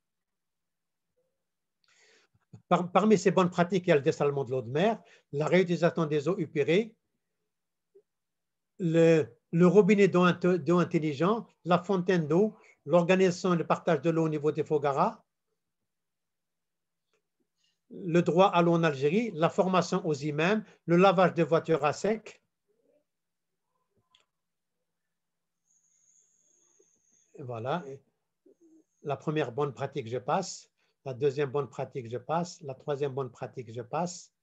Parmi ces bonnes pratiques, il y a le dessalement de l'eau de mer, la réutilisation des eaux usées, le robinet d'eau intelligent, la fontaine d'eau, l'organisation et le partage de l'eau au niveau des Fogaras, le droit à l'eau en Algérie, la formation aux imams, le lavage des voitures à sec. Voilà. La première bonne pratique, je passe. La deuxième bonne pratique, je passe. La troisième bonne pratique, je passe.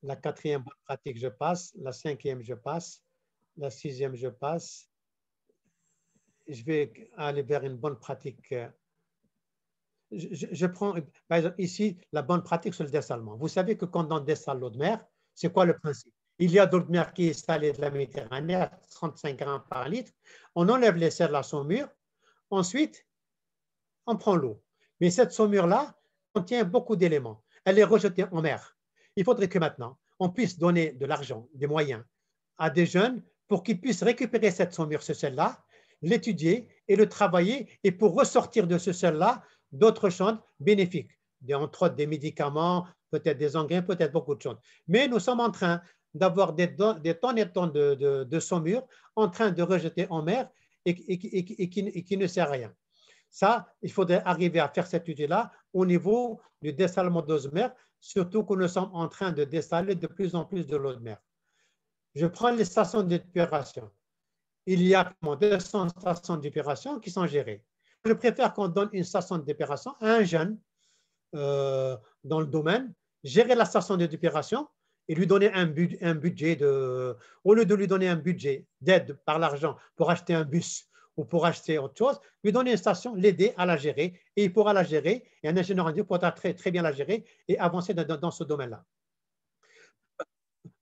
La quatrième bonne pratique, je passe. La cinquième, je passe. La sixième, je passe. Je vais aller vers une bonne pratique. Je prends, par exemple, ici, la bonne pratique sur le dessalement. Vous savez que quand on dessale l'eau de mer, c'est quoi le principe? Il y a de l'eau de mer qui est salée de la Méditerranée à 35 grammes par litre. On enlève les sels de la saumure. Ensuite, on prend l'eau. Mais cette saumure-là contient beaucoup d'éléments. Elle est rejetée en mer. Il faudrait que maintenant, on puisse donner de l'argent, des moyens à des jeunes pour qu'ils puissent récupérer cette saumure, ce sel-là, l'étudier et le travailler, et pour ressortir de ce sel-là d'autres choses bénéfiques, entre autres des médicaments, peut-être des engrais, peut-être beaucoup de choses. Mais nous sommes en train d'avoir des tonnes et tonnes de saumure en train de rejeter en mer et qui ne sert à rien. Ça, il faudrait arriver à faire cette étude-là au niveau du dessalement d'eau de mer, surtout que nous sommes en train de dessaler de plus en plus de l'eau de mer. Je prends les stations d'épuration. Il y a 200 stations d'épuration qui sont gérées. Je préfère qu'on donne une station d'épuration à un jeune dans le domaine, gérer la station d'épuration et lui donner un budget au lieu de lui donner un budget d'aide par l'argent pour acheter un bus ou pour acheter autre chose, lui donner une station, l'aider à la gérer, et il pourra la gérer, et un ingénieur radio pourra très, très bien la gérer et avancer dans ce domaine-là.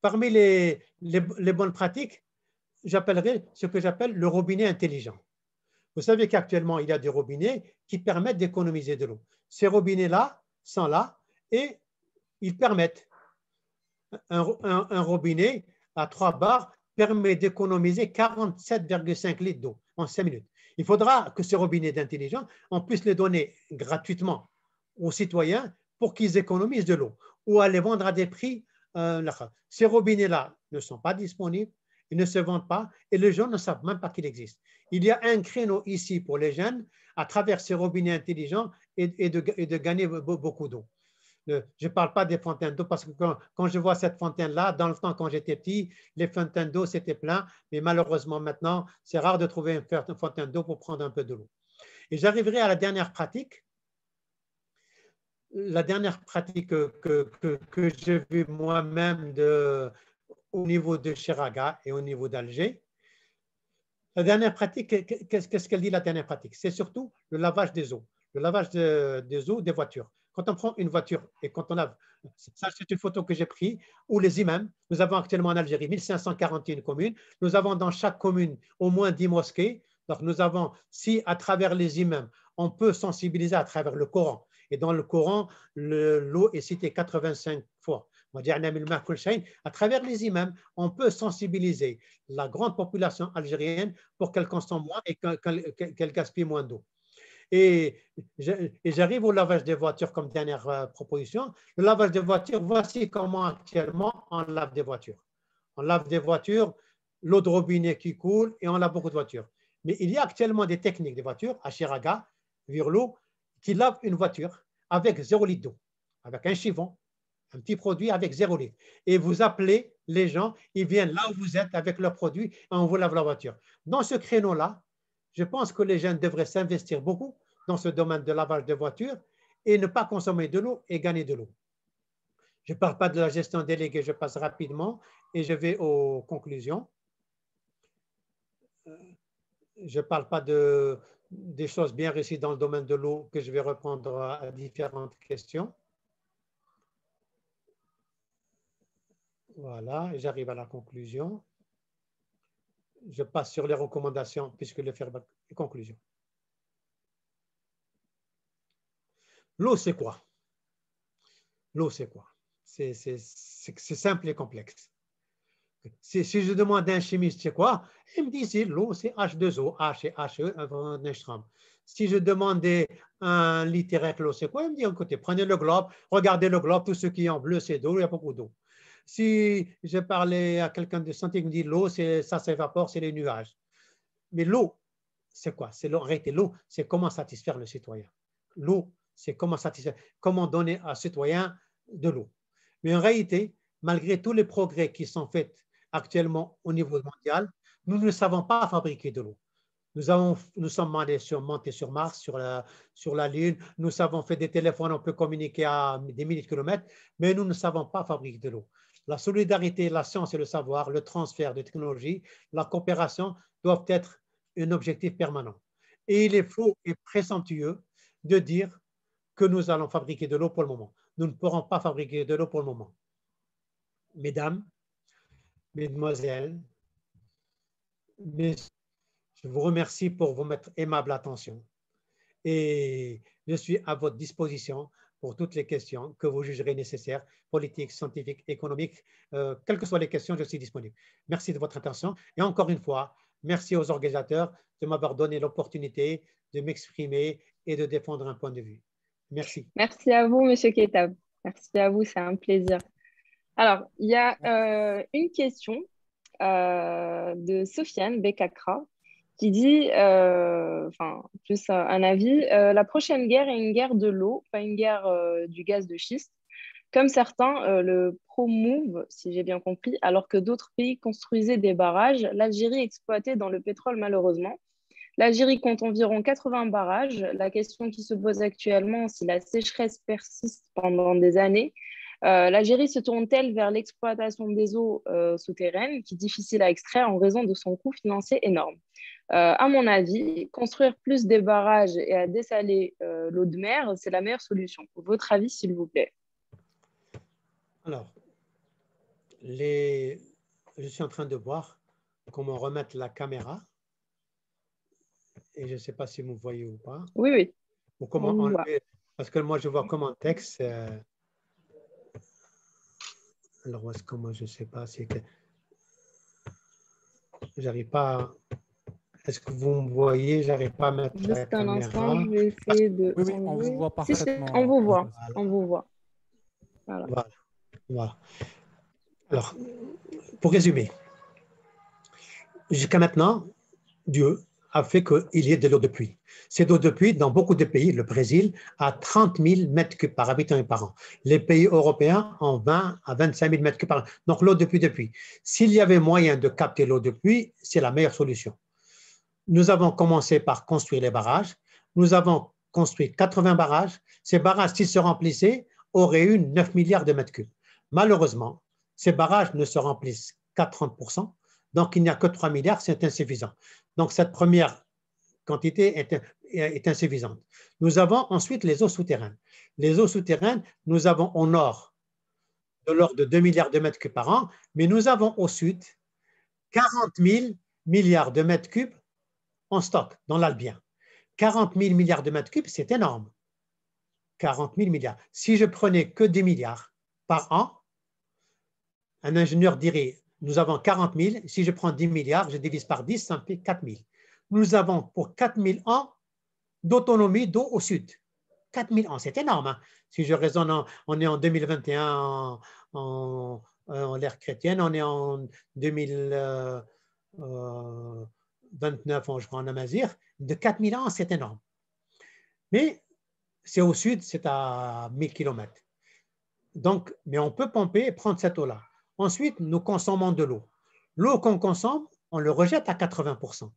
Parmi les bonnes pratiques, j'appellerai ce que j'appelle le robinet intelligent. Vous savez qu'actuellement, il y a des robinets qui permettent d'économiser de l'eau. Ces robinets-là sont là et ils permettent. Un robinet à 3 bars permet d'économiser 47,5 litres d'eau en 5 minutes. Il faudra que ces robinets d'intelligence, on puisse les donner gratuitement aux citoyens pour qu'ils économisent de l'eau ou à les vendre à des prix. Ces robinets-là ne sont pas disponibles, ils ne se vendent pas et les gens ne savent même pas qu'il existe. Il y a un créneau ici pour les jeunes à travers ces robinets intelligents et de gagner beaucoup d'eau. Je ne parle pas des fontaines d'eau parce que quand je vois cette fontaine-là, dans le temps quand j'étais petit, les fontaines d'eau c'était plein, mais malheureusement maintenant, c'est rare de trouver une fontaine d'eau pour prendre un peu de l'eau. Et j'arriverai à la dernière pratique. La dernière pratique que j'ai vue moi-même au niveau de Chiraga et au niveau d'Alger. La dernière pratique, qu'est-ce qu'elle dit la dernière pratique? C'est surtout le lavage des eaux, le lavage des eaux des voitures. Quand on prend une voiture et quand on lave, ça c'est une photo que j'ai prise, où les imams, nous avons actuellement en Algérie 1541 communes, nous avons dans chaque commune au moins 10 mosquées, Donc, nous avons, si à travers les imams, on peut sensibiliser à travers le Coran, et dans le Coran, l'eau est citée 85 fois. À travers les imams, on peut sensibiliser la grande population algérienne pour qu'elle consomme moins et qu'elle gaspille moins d'eau. Et j'arrive au lavage des voitures comme dernière proposition. Le lavage des voitures, voici comment actuellement on lave des voitures. On lave des voitures, l'eau de robinet qui coule et on lave beaucoup de voitures. Mais il y a actuellement des techniques des voitures, à Chiraga, Virlo, qui lavent une voiture avec 0 litre d'eau, avec un chiffon, un petit produit avec 0 litre. Et vous appelez les gens, ils viennent là où vous êtes avec leur produit et on vous lave la voiture. Dans ce créneau-là, je pense que les jeunes devraient s'investir beaucoup dans ce domaine de lavage de voitures et ne pas consommer de l'eau et gagner de l'eau. Je ne parle pas de la gestion déléguée, je passe rapidement et je vais aux conclusions. Je ne parle pas des choses bien réussies dans le domaine de l'eau que je vais reprendre à différentes questions. Voilà, j'arrive à la conclusion. Je passe sur les recommandations puisque le feedback est conclusion. L'eau, c'est quoi? L'eau, c'est quoi? C'est simple et complexe. Si je demande à un chimiste, c'est quoi? Il me dit, l'eau, c'est H2O, H et HE, Si je demandais à un littéraire, l'eau, c'est quoi? Il me dit, écoutez, prenez le globe, regardez le globe, tout ce qui est en bleu, c'est d'eau, il y a beaucoup d'eau. Si je parlais à quelqu'un de santé, il me dit, l'eau, ça s'évapore, c'est les nuages. Mais l'eau, c'est quoi? En réalité, l'eau, c'est comment satisfaire le citoyen. L'eau, c'est comment donner à un citoyen de l'eau. Mais en réalité, malgré tous les progrès qui sont faits actuellement au niveau mondial, nous ne savons pas fabriquer de l'eau. Nous sommes montés sur Mars, sur la Lune, nous avons fait des téléphones, on peut communiquer à des milliers de kilomètres, mais nous ne savons pas fabriquer de l'eau. La solidarité, la science et le savoir, le transfert de technologie, la coopération doivent être un objectif permanent. Et il est faux et présomptueux de dire que nous allons fabriquer de l'eau pour le moment. Nous ne pourrons pas fabriquer de l'eau pour le moment. Mesdames, Mesdemoiselles, je vous remercie pour votre aimable attention et je suis à votre disposition pour toutes les questions que vous jugerez nécessaires, politiques, scientifiques, économiques, quelles que soient les questions, je suis disponible. Merci de votre attention et encore une fois, merci aux organisateurs de m'avoir donné l'opportunité de m'exprimer et de défendre un point de vue. Merci. Merci à vous, M. Ketab. Merci à vous, c'est un plaisir. Alors, il y a une question de Sofiane Bekakra qui dit, plus un avis, la prochaine guerre est une guerre de l'eau, pas une guerre du gaz de schiste, comme certains le promouvent, si j'ai bien compris, alors que d'autres pays construisaient des barrages. L'Algérie exploitait dans le pétrole, malheureusement. L'Algérie compte environ 80 barrages. La question qui se pose actuellement, si la sécheresse persiste pendant des années, l'Algérie se tourne-t-elle vers l'exploitation des eaux souterraines, qui est difficile à extraire en raison de son coût financier énorme? À mon avis, construire plus des barrages et à dessaler l'eau de mer, c'est la meilleure solution. Votre avis, s'il vous plaît? Alors, je suis en train de voir comment remettre la caméra. Et je ne sais pas si vous voyez ou pas. Oui, oui. Ou comment enlever, parce que moi, je vois comme un texte. Alors, est-ce que moi, je ne sais pas si j'arrive pas. Est-ce que vous me voyez? J'arrive pas à mettre la caméra. Juste un instant, je vais essayer de. Oui, on vous voit parfaitement. On vous voit. Voilà. On vous voit. Voilà. Alors, pour résumer, jusqu'à maintenant, Dieu a fait qu'il y ait de l'eau de pluie. Cette eau de pluie, dans beaucoup de pays, le Brésil, a 30 000 mètres cubes par habitant et par an. Les pays européens ont 20 à 25 000 mètres cubes par an. Donc, l'eau de pluie. S'il y avait moyen de capter l'eau de pluie, c'est la meilleure solution. Nous avons commencé par construire les barrages. Nous avons construit 80 barrages. Ces barrages, s'ils se remplissaient, auraient eu 9 milliards de mètres cubes. Malheureusement, ces barrages ne se remplissent qu'à 30%. Donc, il n'y a que 3 milliards, c'est insuffisant. Donc, cette première quantité est insuffisante. Nous avons ensuite les eaux souterraines. Les eaux souterraines, nous avons au nord de l'ordre de 2 milliards de mètres cubes par an, mais nous avons au sud 40 000 milliards de mètres cubes en stock dans l'Albien. 40 000 milliards de mètres cubes, c'est énorme. 40 000 milliards. Si je prenais que 10 milliards par an, un ingénieur dirait, nous avons 40 000, si je prends 10 milliards, je divise par 10, ça me fait 4 000. Nous avons pour 4 000 ans d'autonomie d'eau au sud. 4 000 ans, c'est énorme. Hein. Si je raisonne, on est en 2021 en l'ère chrétienne, on est en 2029, je crois, en Amazir. De 4 000 ans, c'est énorme. Mais c'est au sud, c'est à 1000 km. Donc, mais on peut pomper et prendre cette eau-là. Ensuite, nous consommons de l'eau. L'eau qu'on consomme, on le rejette à 80%.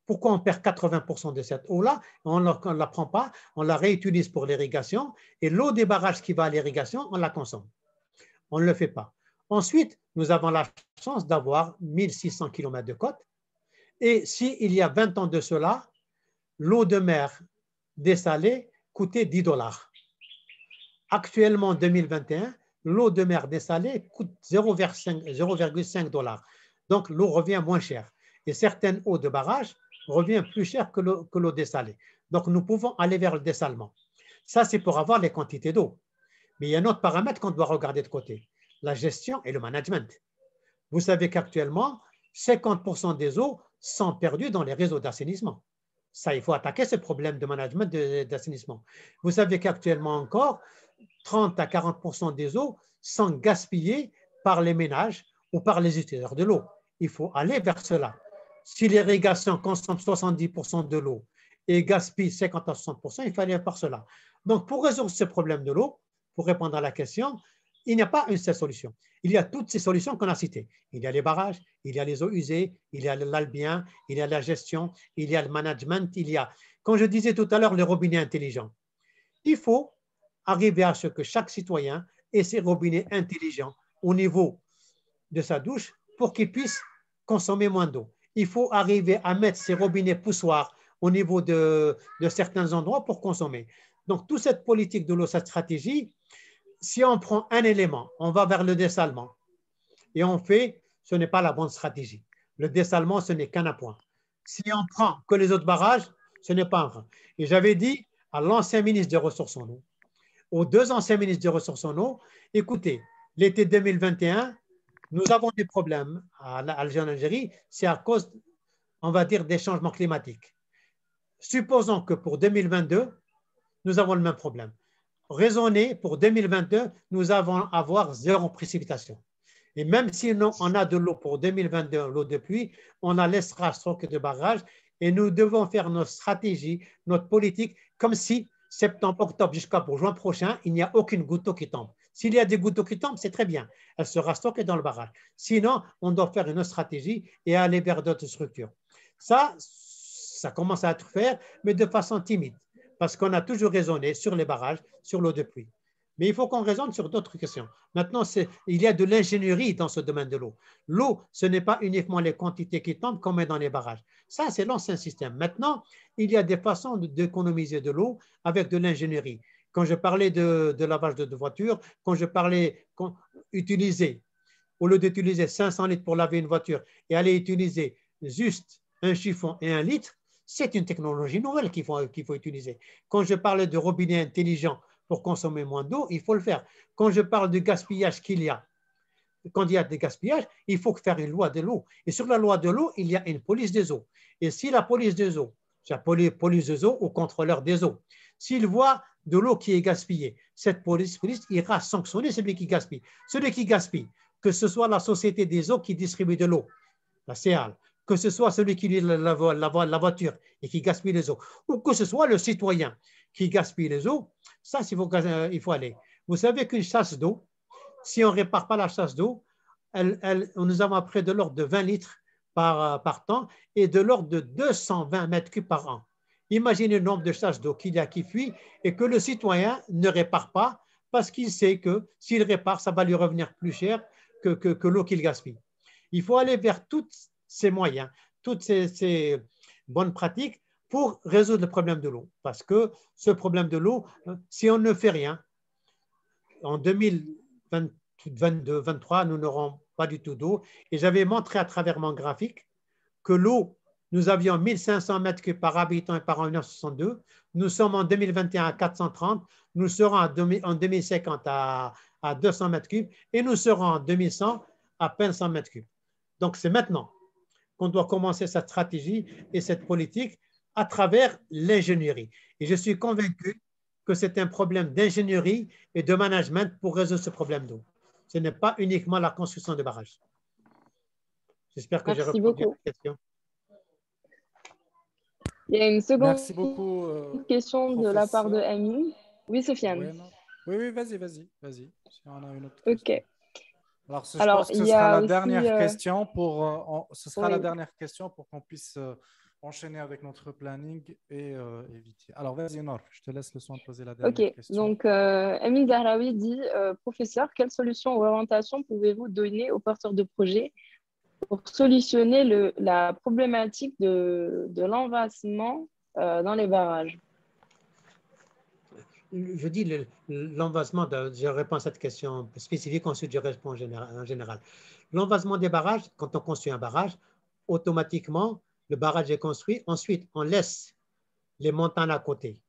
Pourquoi on perd 80% de cette eau-là? On ne la prend pas, on la réutilise pour l'irrigation et l'eau des barrages qui va à l'irrigation, on la consomme. On ne le fait pas. Ensuite, nous avons la chance d'avoir 1600 km de côte et s'il y a 20 ans de cela, l'eau de mer dessalée coûtait 10 $. Actuellement, en 2021, l'eau de mer dessalée coûte 0,5 $. Donc, l'eau revient moins chère. Et certaines eaux de barrage reviennent plus chères que l'eau dessalée. Donc, nous pouvons aller vers le dessalement. Ça, c'est pour avoir les quantités d'eau. Mais il y a un autre paramètre qu'on doit regarder de côté, la gestion et le management. Vous savez qu'actuellement, 50% des eaux sont perdues dans les réseaux d'assainissement. Ça, il faut attaquer ce problème de management d'assainissement. Vous savez qu'actuellement encore, 30 à 40% des eaux sont gaspillées par les ménages ou par les utilisateurs de l'eau. Il faut aller vers cela. Si l'irrigation consomme 70% de l'eau et gaspille 50 à 60%, il faut aller vers cela. Donc, pour résoudre ce problème de l'eau, pour répondre à la question, il n'y a pas une seule solution. Il y a toutes ces solutions qu'on a citées. Il y a les barrages, il y a les eaux usées, il y a l'Albien, il y a la gestion, il y a le management, il y a, comme je disais tout à l'heure, les robinets intelligents. Il faut arriver à ce que chaque citoyen ait ses robinets intelligents au niveau de sa douche pour qu'il puisse consommer moins d'eau. Il faut arriver à mettre ses robinets poussoirs au niveau de certains endroits pour consommer. Donc, toute cette politique de l'eau, cette stratégie, si on prend un élément, on va vers le dessalement et on fait, ce n'est pas la bonne stratégie. Le dessalement, ce n'est qu'un appoint. Si on prend que les autres barrages, ce n'est pas un frein. Et j'avais dit à l'ancien ministre des Ressources en eau, aux deux anciens ministres des Ressources en eau, écoutez, l'été 2021, nous avons des problèmes à Algérie, c'est à cause, on va dire, des changements climatiques. Supposons que pour 2022, nous avons le même problème. Raisonnez, pour 2022, nous allons avoir 0 précipitation. Et même si on a de l'eau pour 2022, l'eau de pluie, on la laissera stocker de barrage et nous devons faire notre stratégie, notre politique, comme si septembre, octobre jusqu'à juin prochain, il n'y a aucune goutte d'eau qui tombe. S'il y a des gouttes d'eau qui tombent, c'est très bien. Elle sera stockée dans le barrage. Sinon, on doit faire une autre stratégie et aller vers d'autres structures. Ça commence à être fait, mais de façon timide, parce qu'on a toujours raisonné sur les barrages, sur l'eau de pluie. Mais il faut qu'on raisonne sur d'autres questions. Maintenant, il y a de l'ingénierie dans ce domaine de l'eau. L'eau, ce n'est pas uniquement les quantités qui tombent comme dans les barrages. Ça, c'est l'ancien système. Maintenant, il y a des façons d'économiser de l'eau avec de l'ingénierie. Quand je parlais de lavage de voiture, quand je parlais utiliser, au lieu d'utiliser 500 litres pour laver une voiture et aller utiliser juste un chiffon et 1 litre, c'est une technologie nouvelle qu'il faut utiliser. Quand je parlais de robinet intelligent pour consommer moins d'eau, il faut le faire. Quand je parle du gaspillage qu'il y a, quand il y a des gaspillages, il faut faire une loi de l'eau. Et sur la loi de l'eau, il y a une police des eaux. Et si la police des eaux, c'est la police des eaux ou contrôleur des eaux, s'il voit de l'eau qui est gaspillée, cette police ira sanctionner celui qui gaspille. Celui qui gaspille, que ce soit la société des eaux qui distribue de l'eau, la CEAL, que ce soit celui qui lit la voiture et qui gaspille les eaux, ou que ce soit le citoyen qui gaspille les eaux, ça, il faut aller. Vous savez qu'une chasse d'eau, si on ne répare pas la chasse d'eau, nous avons près de l'ordre de 20 litres par temps et de l'ordre de 220 mètres cubes par an. Imaginez le nombre de chasses d'eau qu'il y a qui fuient et que le citoyen ne répare pas parce qu'il sait que s'il répare, ça va lui revenir plus cher que l'eau qu'il gaspille. Il faut aller vers tous ces moyens, toutes ces bonnes pratiques pour résoudre le problème de l'eau. Parce que ce problème de l'eau, si on ne fait rien, en 2022-2023, nous n'aurons pas du tout d'eau. Et j'avais montré à travers mon graphique que l'eau nous avions 1500 mètres cubes par habitant et par an en 1962. Nous sommes en 2021 à 430. Nous serons en 2050 à 200 mètres cubes et nous serons en 2100 à peine 100 mètres cubes. Donc, c'est maintenant qu'on doit commencer cette stratégie et cette politique à travers l'ingénierie. Et je suis convaincu que c'est un problème d'ingénierie et de management pour résoudre ce problème d'eau. Ce n'est pas uniquement la construction de barrages. J'espère que j'ai répondu à la question. Il y a une seconde Merci beaucoup, question de la part de Amine. Oui, Sofiane. Oui, vas-y. Si on a une autre question. OK. Alors, je pense que ce sera la dernière question la dernière question pour qu'on puisse enchaîner avec notre planning et éviter. Alors, vas-y, Nor, je te laisse le soin de poser la dernière question. Donc, Amine Zahraoui dit, professeur, quelle solution ou orientation pouvez-vous donner aux porteurs de projets pour solutionner la problématique de l'envasement dans les barrages? Je dis l'envasement, je réponds à cette question spécifique, ensuite je réponds en général. L'envasement des barrages, quand on construit un barrage, automatiquement, le barrage est construit. Ensuite, on laisse les montagnes à côté.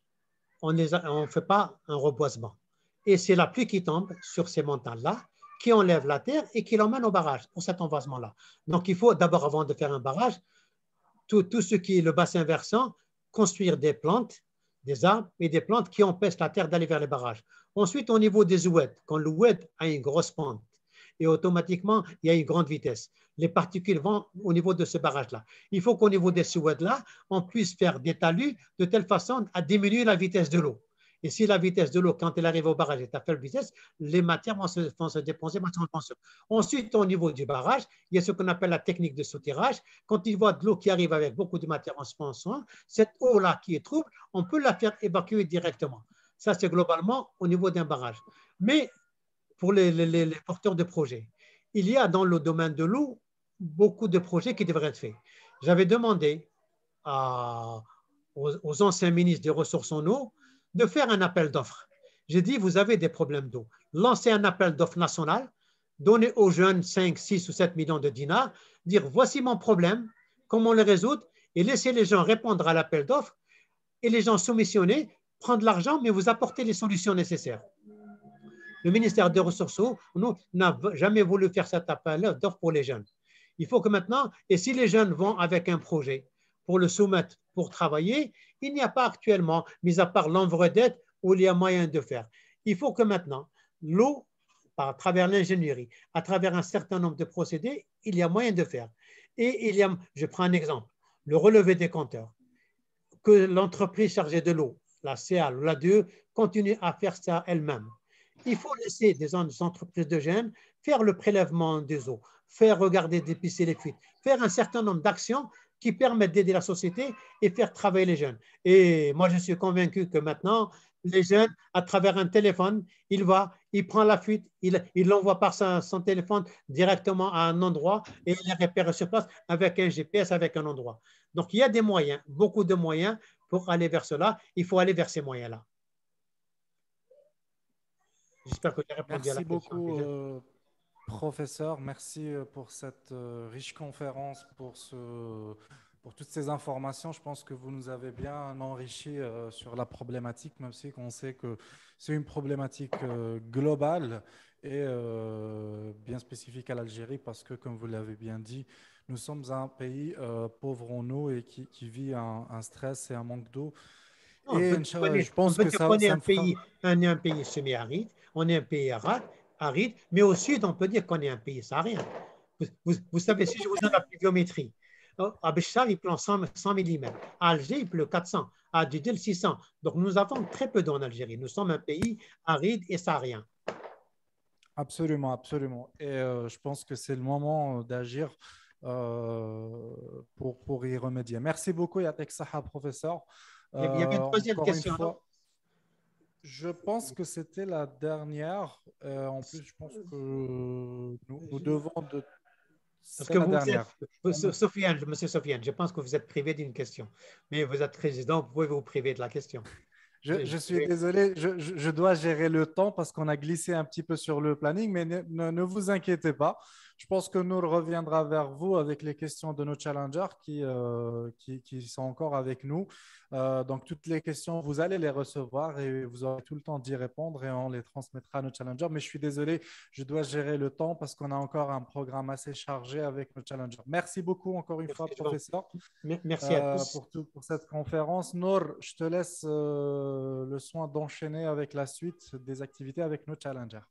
On ne fait pas un reboisement. Et c'est la pluie qui tombe sur ces montagnes-là, qui enlève la terre et qui l'emmène au barrage pour cet envasement-là. Donc, il faut d'abord, avant de faire un barrage, tout ce qui est le bassin versant, construire des plantes, des arbres et des plantes qui empêchent la terre d'aller vers les barrages. Ensuite, au niveau des oueds, quand le oued a une grosse pente et automatiquement, il y a une grande vitesse, les particules vont au niveau de ce barrage-là. Il faut qu'au niveau de ce oued-là, on puisse faire des talus de telle façon à diminuer la vitesse de l'eau. Et si la vitesse de l'eau, quand elle arrive au barrage, est à faible vitesse, les matières vont se dépenser. Ensuite, au niveau du barrage, il y a ce qu'on appelle la technique de soutirage. Quand il voit de l'eau qui arrive avec beaucoup de matière en suspension, cette eau-là qui est trouble, on peut la faire évacuer directement. Ça, c'est globalement au niveau d'un barrage. Mais pour les porteurs de projets, il y a dans le domaine de l'eau beaucoup de projets qui devraient être faits. J'avais demandé aux anciens ministres des ressources en eau de faire un appel d'offres. J'ai dit, vous avez des problèmes d'eau. Lancez un appel d'offres national, donnez aux jeunes 5, 6 ou 7 millions de dinars, dire, voici mon problème, comment le résoudre, et laissez les gens répondre à l'appel d'offres, et les gens soumissionner, prendre l'argent, mais vous apporter les solutions nécessaires. Le ministère des Ressources eau n'a jamais voulu faire cet appel d'offres pour les jeunes. Il faut que maintenant, et si les jeunes vont avec un projet pour le soumettre, pour travailler, il n'y a pas actuellement, mis à part l'envredette, où il y a moyen de faire. Il faut que maintenant, l'eau, à travers l'ingénierie, à travers un certain nombre de procédés, il y a moyen de faire. Et il y a, je prends un exemple, le relevé des compteurs, que l'entreprise chargée de l'eau, la CA ou la DE, continue à faire ça elle-même. Il faut laisser des entreprises de jeunes faire le prélèvement des eaux, faire regarder, dépister les fuites, faire un certain nombre d'actions qui permettent d'aider la société et faire travailler les jeunes. Et moi, je suis convaincu que maintenant, les jeunes, à travers un téléphone, il prend la fuite, il l'envoie par son téléphone directement à un endroit et il est repéré sur place avec un GPS, avec un endroit. Donc, il y a des moyens, beaucoup de moyens pour aller vers cela. Il faut aller vers ces moyens-là. J'espère que tu as répondu à la question. Merci beaucoup, professeur. Merci pour cette riche conférence, pour toutes ces informations. Je pense que vous nous avez bien enrichi sur la problématique, même si on sait que c'est une problématique globale et bien spécifique à l'Algérie, parce que, comme vous l'avez bien dit, nous sommes un pays pauvre en eau et qui vit un stress et un manque d'eau. Et je pense que ça on est un pays semi-aride, on est un pays aride, mais au sud, on peut dire qu'on est un pays saharien. Vous savez, si je vous donne la pluviométrie, à Béchar, il pleut 100 mm, à Alger, il pleut 400, à Djedel, 600. Donc, nous avons très peu d'eau en Algérie. Nous sommes un pays aride et saharien. Absolument, absolument. Et je pense que c'est le moment d'agir pour y remédier. Merci beaucoup, Yatek Saha, professeur. Il y avait une troisième question. Je pense que c'était la dernière. En plus, je pense que nous devons de. Parce que monsieur Sofiane, je pense que vous êtes privé d'une question. Mais vous êtes président, vous pouvez vous priver de la question. Je suis désolé, je dois gérer le temps parce qu'on a glissé un petit peu sur le planning, mais ne vous inquiétez pas. Je pense que nous reviendra vers vous avec les questions de nos challengers qui sont encore avec nous. Donc, toutes les questions, vous allez les recevoir et vous aurez tout le temps d'y répondre et on les transmettra à nos challengers. Mais je suis désolé, je dois gérer le temps parce qu'on a encore un programme assez chargé avec nos challengers. Merci beaucoup encore une fois, professeur, Merci à tous. pour cette conférence. Nour, je te laisse le soin d'enchaîner avec la suite des activités avec nos challengers.